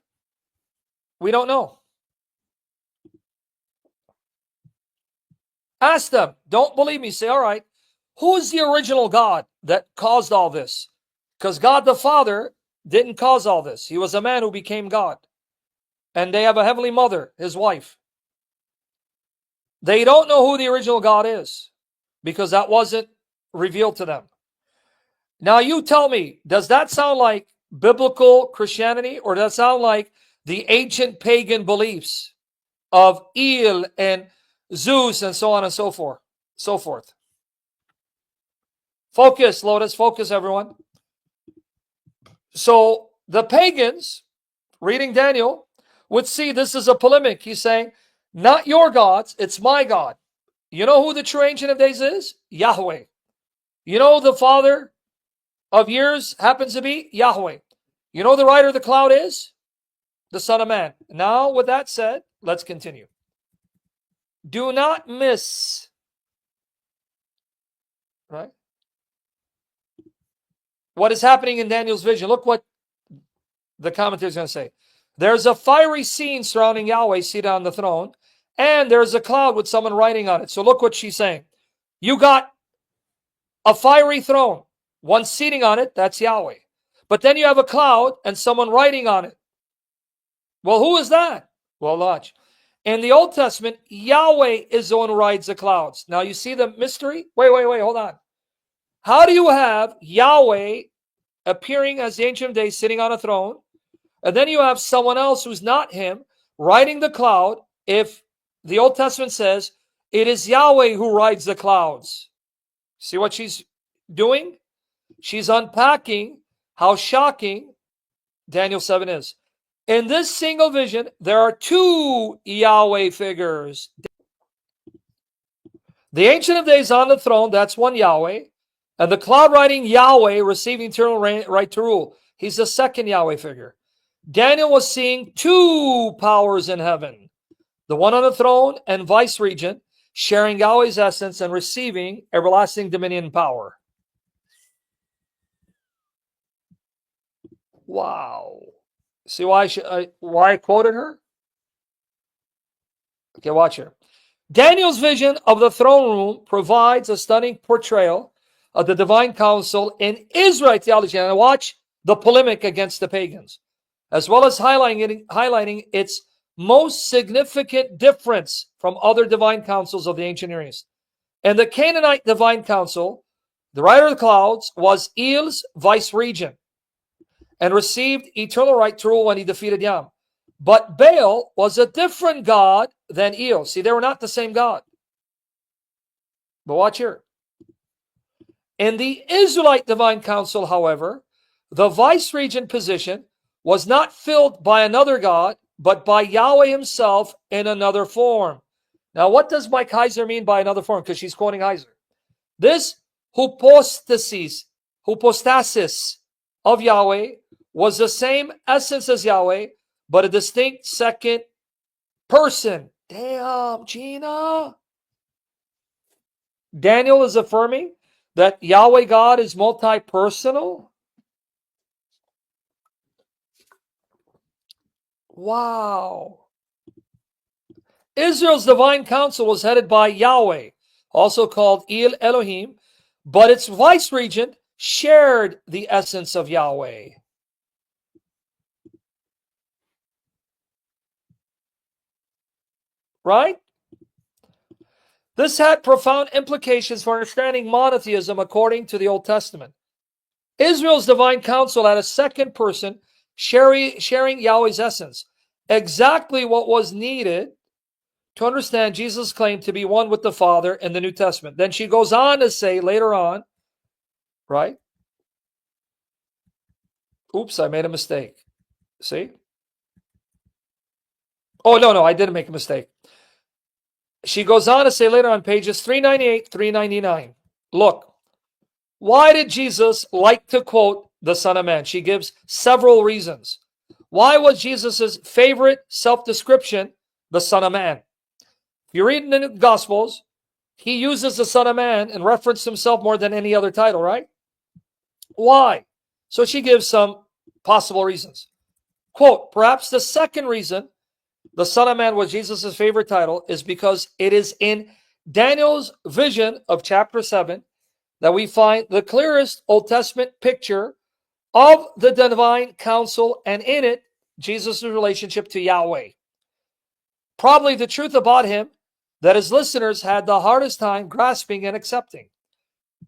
We don't know. Ask them. Don't believe me. Say, all right, who is the original God that caused all this? Because God the Father didn't cause all this. He was a man who became God. And they have a heavenly mother, his wife. They don't know who the original God is because that wasn't revealed to them. Now you tell me, does that sound like biblical Christianity, or does that sound like the ancient pagan beliefs of El and Zeus and so on and so forth? Focus, Lotus, focus, everyone. So the pagans, reading Daniel, would see this as a polemic. He's saying, not your gods, it's my God. You know who the true Ancient of Days is? Yahweh. You know who the Father of years happens to be? Yahweh. You know who the rider of the cloud is? The Son of Man. Now, with that said, let's continue. Do not miss, right, what is happening in Daniel's vision. Look what the commentator is going to say. There's a fiery scene surrounding Yahweh seated on the throne, and there's a cloud with someone writing on it. So look what she's saying. You got a fiery throne, one seating on it, that's Yahweh. But then you have a cloud and someone writing on it. Well, who is that? Well, watch. In the Old Testament, Yahweh is the one who rides the clouds. Now you see the mystery? Wait, hold on. How do you have Yahweh appearing as the Ancient of Days sitting on a throne, and then you have someone else who's not him riding the cloud, if the Old Testament says it is Yahweh who rides the clouds? See what she's doing? She's unpacking how shocking Daniel 7 is. In this single vision, there are two Yahweh figures. The Ancient of Days on the throne, that's one Yahweh. And the cloud riding Yahweh receiving eternal right to rule. He's the second Yahweh figure. Daniel was seeing two powers in heaven. The one on the throne and vice regent, sharing Yahweh's essence and receiving everlasting dominion and power. Wow. See why I quoted her? Okay, watch her. Daniel's vision of the throne room provides a stunning portrayal of the divine council in Israelite theology. And watch the polemic against the pagans, as well as highlighting its most significant difference from other divine councils of the ancient Near East. In the Canaanite divine council, the rider of the clouds was El's vice regent and received eternal right to rule when he defeated Yam. But Baal was a different god than El. See, they were not the same God. But watch here. In the Israelite divine council, however, the vice regent position was not filled by another God, but by Yahweh himself in another form. Now, what does Mike Heiser mean by another form? Because she's quoting Heiser. This hypostasis of Yahweh was the same essence as Yahweh, but a distinct second person. Damn, Gina. Daniel is affirming that Yahweh God is multi-personal. Wow. Israel's divine council was headed by Yahweh, also called El Elohim, but its vice-regent shared the essence of Yahweh. Right? This had profound implications for understanding monotheism according to the Old Testament. Israel's divine council had a second person sharing Yahweh's essence, exactly what was needed to understand Jesus' claim to be one with the Father in the New Testament. Then she goes on to say later on, right? Oops, I made a mistake. See? Oh, no, I didn't make a mistake. She goes on to say later on pages 398, 399. Look, why did Jesus like to quote the Son of Man? She gives several reasons. Why was Jesus' favorite self-description the Son of Man? If you read in the Gospels, he uses the Son of Man and referenced himself more than any other title, right? Why? So she gives some possible reasons. Quote, perhaps the second reason the Son of Man was Jesus' favorite title is because it is in Daniel's vision of chapter 7 that we find the clearest Old Testament picture of the divine council, and in it, Jesus' relationship to Yahweh. Probably the truth about him that his listeners had the hardest time grasping and accepting.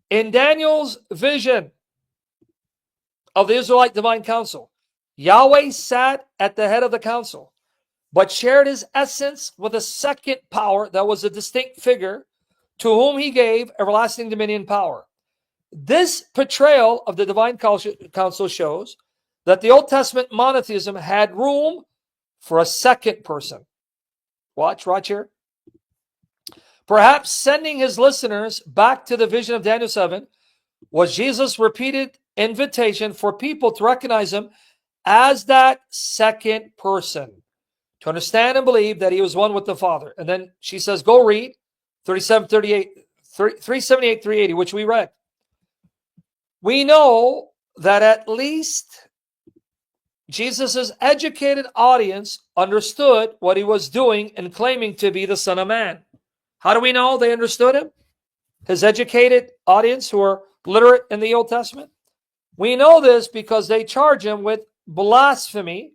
In Daniel's vision of the Israelite divine council, Yahweh sat at the head of the council, but shared his essence with a second power that was a distinct figure to whom he gave everlasting dominion power. This portrayal of the divine council shows that the Old Testament monotheism had room for a second person. Watch here. Perhaps sending his listeners back to the vision of Daniel 7 was Jesus' repeated invitation for people to recognize him as that second person, to understand and believe that he was one with the Father. And then she says, go read 378, 380, which we read. We know that at least Jesus' educated audience understood what he was doing and claiming to be the Son of Man. How do we know they understood him? His educated audience who are literate in the Old Testament? We know this because they charge him with blasphemy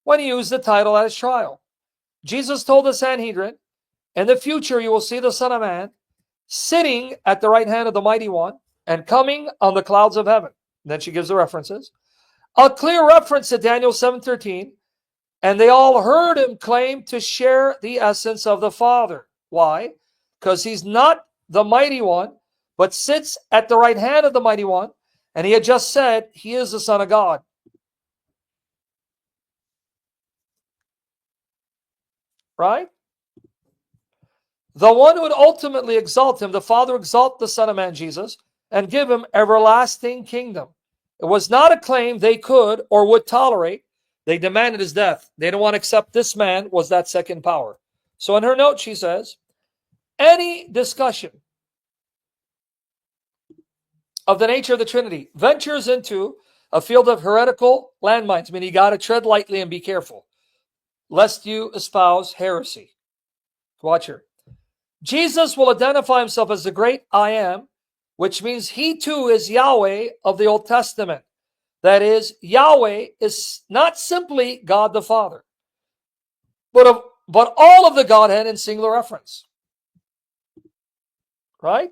when he used the title at his trial. Jesus told the Sanhedrin, in the future you will see the Son of Man sitting at the right hand of the Mighty One and coming on the clouds of heaven. And then she gives the references. A clear reference to Daniel 7:13, and they all heard him claim to share the essence of the Father. Why? Because he's not the Mighty One, but sits at the right hand of the Mighty One, and he had just said he is the Son of God. Right? The one who would ultimately exalt him, the Father exalt the Son of Man, Jesus, and give him everlasting kingdom. It was not a claim they could or would tolerate. They demanded his death. They didn't want to accept this man was that second power. So in her note, she says, any discussion of the nature of the Trinity ventures into a field of heretical landmines. I mean, you got to tread lightly and be careful, lest you espouse heresy. Watch her. Jesus will identify himself as the great I am, which means he too is Yahweh of the Old Testament. That is, Yahweh is not simply God the Father, but all of the Godhead in singular reference. Right?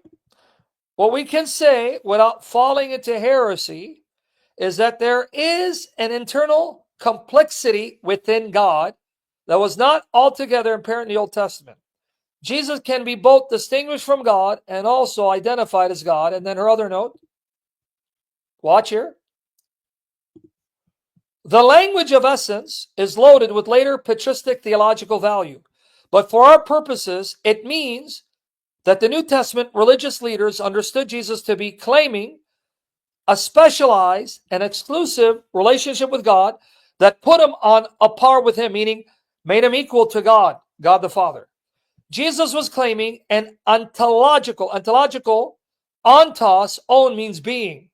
What we can say without falling into heresy is that there is an internal complexity within God that was not altogether apparent in the Old Testament. Jesus can be both distinguished from God and also identified as God. And then her other note, watch here. The language of essence is loaded with later patristic theological value. But for our purposes, it means that the New Testament religious leaders understood Jesus to be claiming a specialized and exclusive relationship with God that put him on a par with him, meaning made him equal to God, God the Father. Jesus was claiming an ontological, ontos, own means being,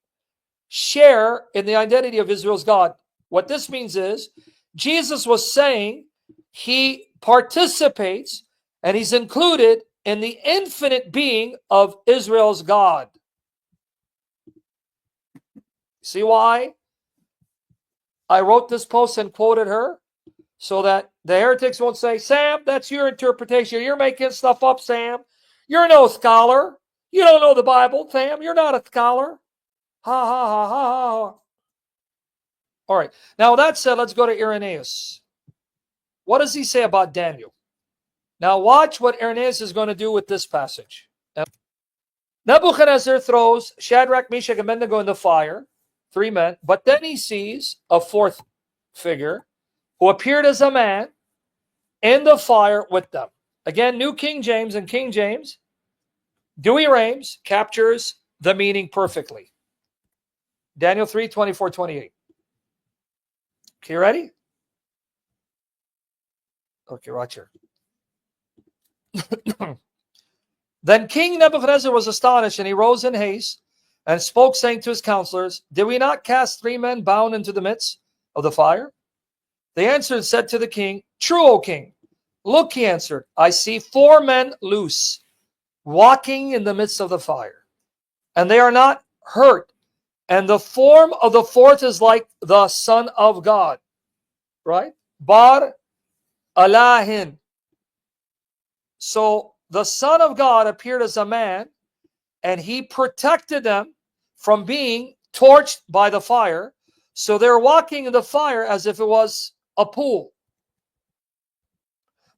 share in the identity of Israel's God. What this means is Jesus was saying he participates and he's included in the infinite being of Israel's God. See why I wrote this post and quoted her? So that the heretics won't say, Sam, that's your interpretation. You're making stuff up, Sam. You're no scholar. You don't know the Bible, Sam. You're not a scholar. Ha, ha, ha, ha, ha. All right. Now, with that said, let's go to Irenaeus. What does he say about Daniel? Now, watch what Irenaeus is going to do with this passage. Nebuchadnezzar throws Shadrach, Meshach, and Abednego in the fire, 3 men, but then he sees a 4th figure who appeared as a man in the fire with them. Again, New King James and King James, Dewey Rames captures the meaning perfectly. Daniel 3, 24, 28. Okay, ready? Okay, watch here. Then King Nebuchadnezzar was astonished, and he rose in haste and spoke, saying to his counselors, Did we not cast 3 men bound into the midst of the fire? They answered and said to the king, True, O king. Look, he answered, I see 4 men loose, walking in the midst of the fire, and they are not hurt. And the form of the 4th is like the Son of God. Right? Bar Alahin. So the Son of God appeared as a man, and he protected them from being torched by the fire. So they're walking in the fire as if it was a pool.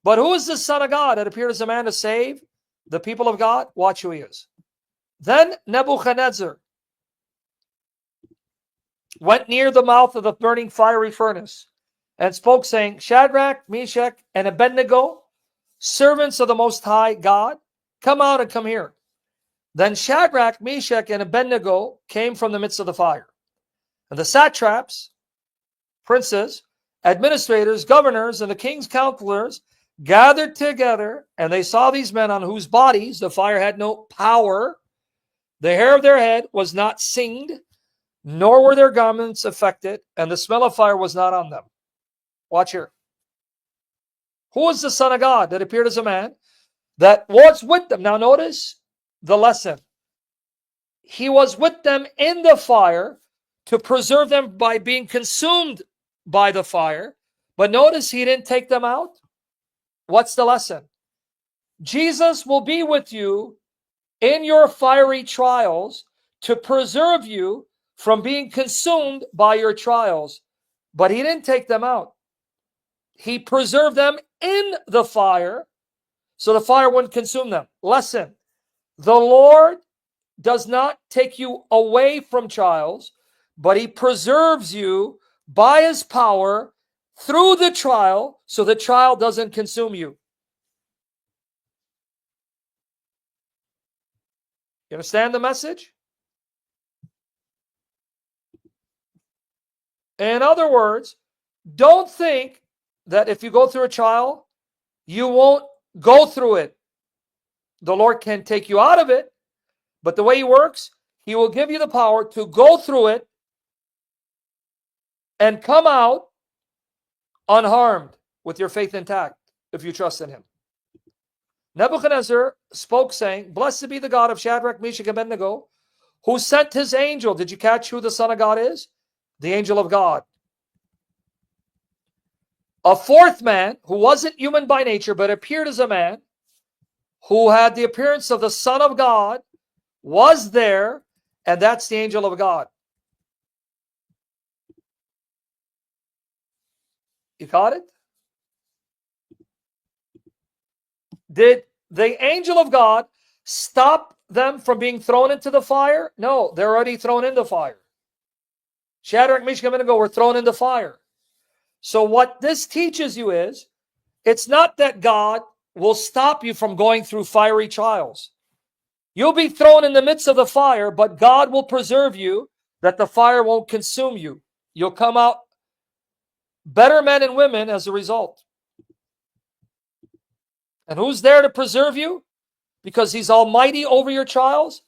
But who is the Son of God that appeared as a man to save the people of God? Watch who he is. Then Nebuchadnezzar went near the mouth of the burning fiery furnace and spoke, saying, Shadrach, Meshach, and Abednego, servants of the Most High God, come out and come here. Then Shadrach, Meshach, and Abednego came from the midst of the fire. And the satraps, princes, administrators, governors, and the king's counselors gathered together, and they saw these men on whose bodies the fire had no power. The hair of their head was not singed, nor were their garments affected, and the smell of fire was not on them. Watch here. Who is the Son of God that appeared as a man that was with them? Now notice the lesson. He was with them in the fire to preserve them by being consumed by the fire. But notice he didn't take them out. What's the lesson? Jesus will be with you in your fiery trials to preserve you from being consumed by your trials. But he didn't take them out. He preserved them in the fire so the fire wouldn't consume them. Lesson. The Lord does not take you away from trials, but he preserves you by his power through the trial so the trial doesn't consume you. You understand the message? In other words, don't think that if you go through a trial, you won't go through it. The Lord can take you out of it, but the way he works, he will give you the power to go through it and come out unharmed with your faith intact if you trust in him. Nebuchadnezzar spoke, saying, Blessed be the God of Shadrach, Meshach, and Abednego, who sent his angel. Did you catch who the Son of God is? The angel of God. A 4th man who wasn't human by nature but appeared as a man, who had the appearance of the Son of God, was there, and that's the angel of God. You caught it? Did the angel of God stop them from being thrown into the fire? No, they're already thrown in the fire. Shadrach, Meshach, and Abednego were thrown in the fire. So what this teaches you is, it's not that God will stop you from going through fiery trials. You'll be thrown in the midst of the fire, but God will preserve you that the fire won't consume you. You'll come out better men and women as a result. And who's there to preserve you? Because he's almighty over your trials?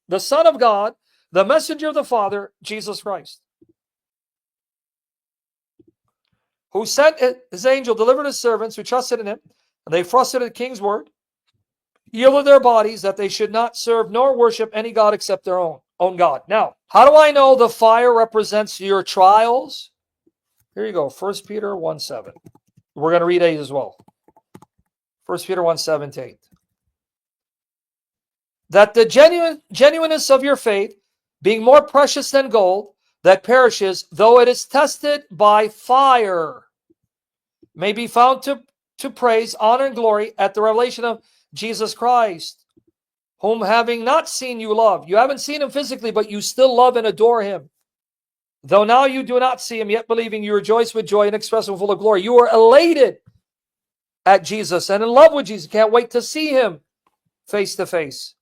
The Son of God, the messenger of the Father, Jesus Christ, who sent his angel, delivered his servants who trusted in him, and they frustrated the king's word, yielded their bodies that they should not serve nor worship any God except their own God. Now, How do I know the fire represents your trials? Here you go, 1 Peter 1:7. We're going to read 8 as well. 1 Peter 1:7 to 8. That the genuineness of your faith, being more precious than gold, that perishes, though it is tested by fire, may be found to praise, honor, and glory at the revelation of Jesus Christ, whom having not seen you love. You haven't seen him physically, but you still love and adore him. Though now you do not see him, yet believing you rejoice with joy inexpressible, full of glory. You are elated at Jesus and in love with Jesus. Can't wait to see him face to face.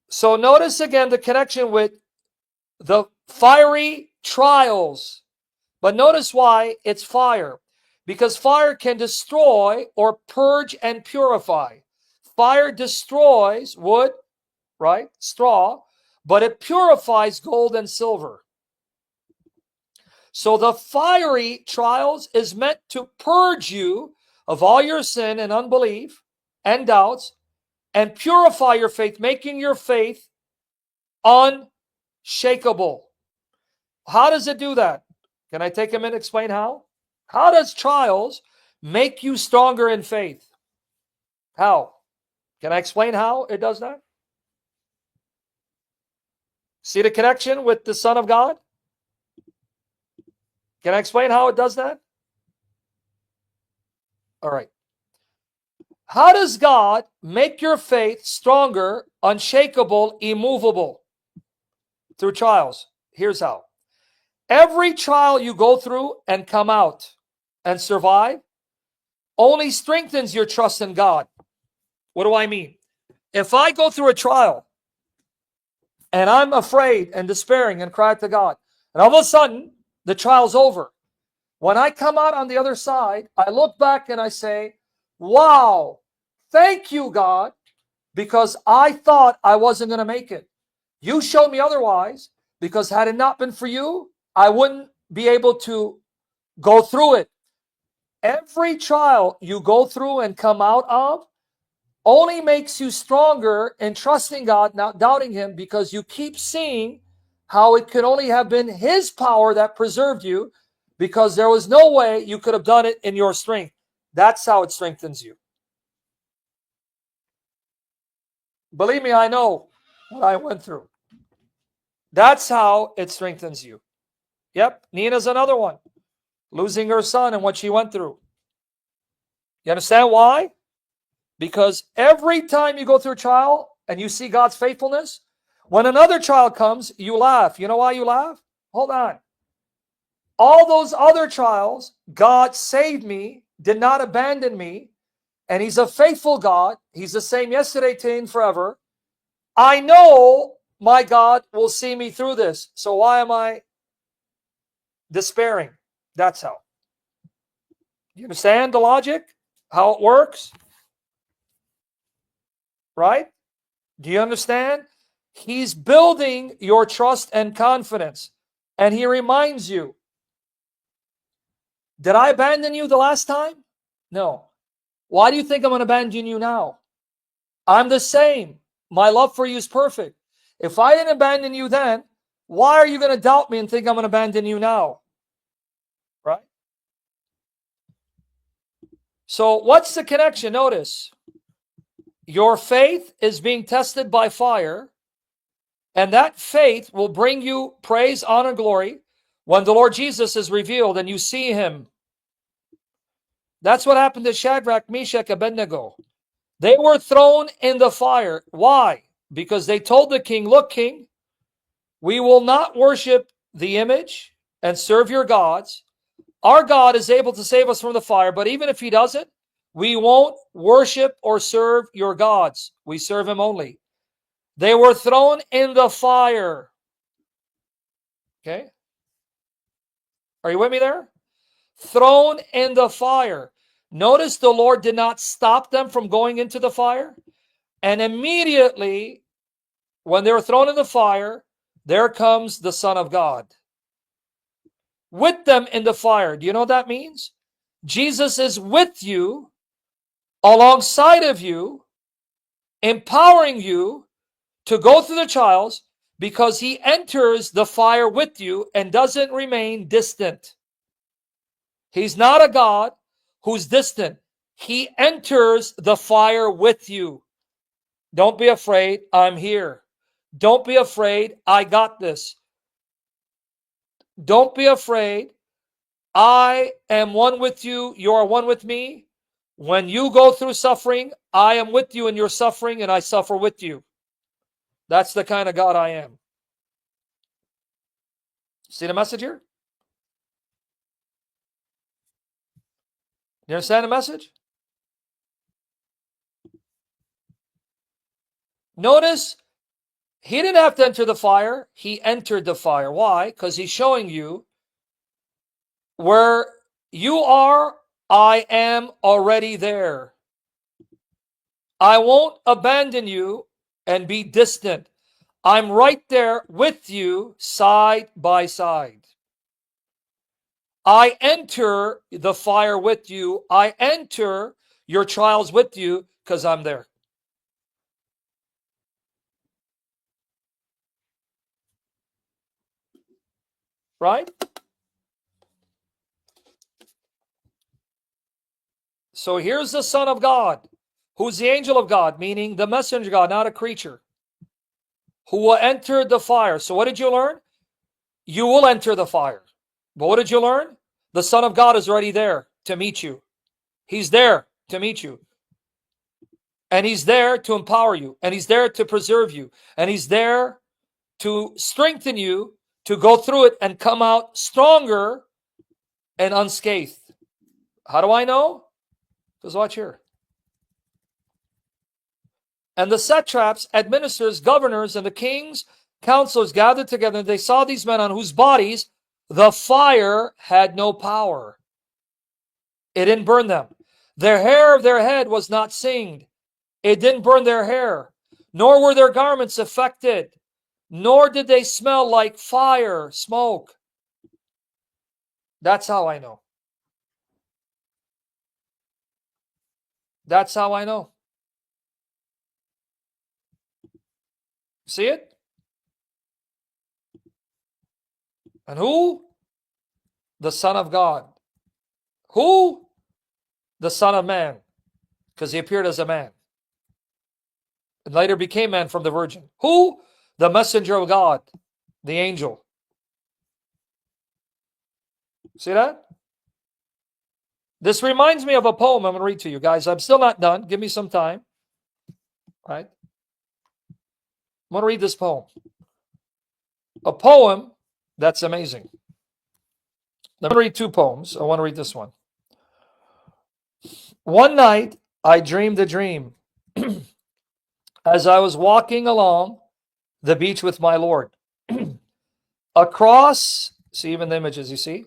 So notice again the connection with the fiery trials. But notice why it's fire. Because fire can destroy or purge and purify. Fire destroys wood, right? Straw, but it purifies gold and silver. So the fiery trials is meant to purge you of all your sin and unbelief and doubts and purify your faith, making your faith unshakable. How does it do that? Can I take a minute and explain how? How does trials make you stronger in faith? How? Can I explain how it does that? See the connection with the Son of God? Can I explain how it does that? All right. How does God make your faith stronger, unshakable, immovable? Through trials. Here's how. Every trial you go through and come out and survive only strengthens your trust in God. What do I mean? If I go through a trial and I'm afraid and despairing and cry to God, and all of a sudden the trial's over. When I come out on the other side, I look back and I say, wow, thank you, God, because I thought I wasn't going to make it. You showed me otherwise, because had it not been for you, I wouldn't be able to go through it. Every trial you go through and come out of only makes you stronger in trusting God, not doubting him, because you keep seeing how it could only have been his power that preserved you, because there was no way you could have done it in your strength. That's how it strengthens you. Believe me, I know what I went through. That's how it strengthens you. Yep, Nina's another one. Losing her son and what she went through. You understand why? Because every time you go through a trial and you see God's faithfulness, when another trial comes, you laugh. You know why you laugh? Hold on. All those other trials, God saved me, did not abandon me, and he's a faithful God. He's the same yesterday, today, and forever. I know my God will see me through this. So why am I despairing? That's how. You understand the logic? How it works? Right? Do you understand? He's building your trust and confidence. And he reminds you, did I abandon you the last time? No. Why do you think I'm going to abandon you now? I'm the same. My love for you is perfect. If I didn't abandon you then, why are you going to doubt me and think I'm going to abandon you now? Right? So what's the connection? Notice, your faith is being tested by fire, and that faith will bring you praise, honor, glory when the Lord Jesus is revealed and you see him. That's what happened to Shadrach, Meshach, Abednego. They were thrown in the fire. Why? Because they told the king, look, king, we will not worship the image and serve your gods. Our God is able to save us from the fire, but even if he doesn't, we won't worship or serve your gods. We serve him only. They were thrown in the fire. Okay? Are you with me there? Thrown in the fire. Notice the Lord did not stop them from going into the fire. And immediately, when they were thrown in the fire, there comes the Son of God. With them in the fire. Do you know what that means? Jesus is with you, alongside of you, empowering you to go through the trials, because he enters the fire with you and doesn't remain distant. He's not a God who's distant. He enters the fire with you. Don't be afraid. I'm here. Don't be afraid. I got this. Don't be afraid. I am one with you. You are one with me. When you go through suffering, I am with you in your suffering and I suffer with you. That's the kind of God I am. See the message here? You understand the message? Notice, he didn't have to enter the fire. He entered the fire. Why? Because he's showing you where you are, I am already there. I won't abandon you and be distant. I'm right there with you, side by side. I enter the fire with you. I enter your trials with you because I'm there. Right? So here's the Son of God, who's the angel of God, meaning the messenger of God, not a creature, who will enter the fire. So what did you learn? You will enter the fire. But what did you learn? The Son of God is already there to meet you. He's there to meet you. And he's there to empower you. And he's there to preserve you. And he's there to strengthen you to go through it and come out stronger and unscathed. How do I know? Because watch here. And the satraps, administrators, governors, and the kings, counselors gathered together, and they saw these men on whose bodies the fire had no power. It didn't burn them. The hair of their head was not singed. It didn't burn their hair. Nor were their garments affected. Nor did they smell like fire, smoke. That's how I know. That's how I know. See it? And who? The Son of God. Who? The Son of Man. Because he appeared as a man. And later became man from the virgin. Who? The messenger of God. The angel. See that? This reminds me of a poem I'm going to read to you guys. I'm still not done. Give me some time. Right? I'm going to read this poem. A poem that's amazing. Let me read two poems. I want to read this one. One night, I dreamed a dream as I was walking along the beach with my Lord. Across, see even the images, you see?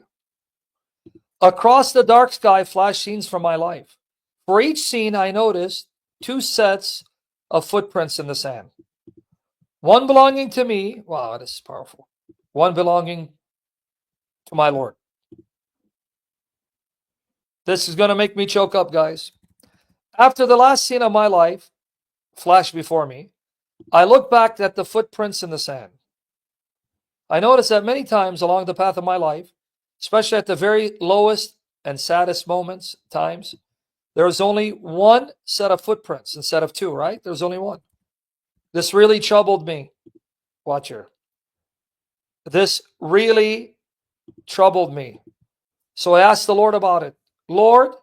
Across the dark sky flashed scenes from my life. For each scene, I noticed two sets of footprints in the sand. One belonging to me. Wow, this is powerful. One belonging to my Lord. This is going to make me choke up, guys. After the last scene of my life flashed before me, I looked back at the footprints in the sand. I noticed that many times along the path of my life, especially at the very lowest and saddest moments, times, there was only one set of footprints instead of two, right? There was only one. This really troubled me. Watch here. This really troubled me. So I asked the Lord about it. Lord,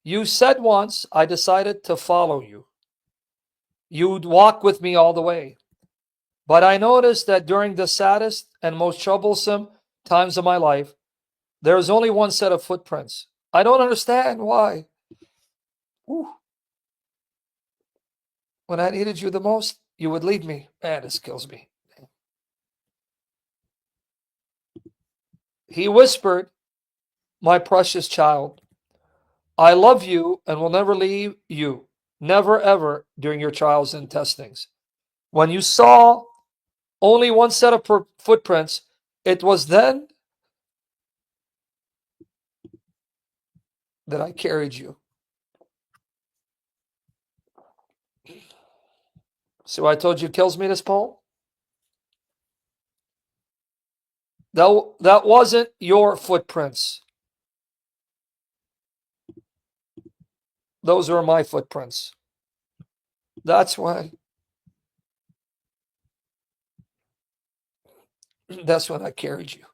you said once I decided to follow you. You'd walk with me all the way. But I noticed that during the saddest and most troublesome times of my life, there is only one set of footprints. I don't understand why. Whew. When I needed you the most, you would lead me. Man, this kills me. He whispered, my precious child, I love you and will never leave you. Never, ever during your trials and testings. When you saw only one set of footprints, it was then that I carried you. See why I told you it kills me, this poem? That wasn't your footprints. Those are my footprints. That's when I carried you.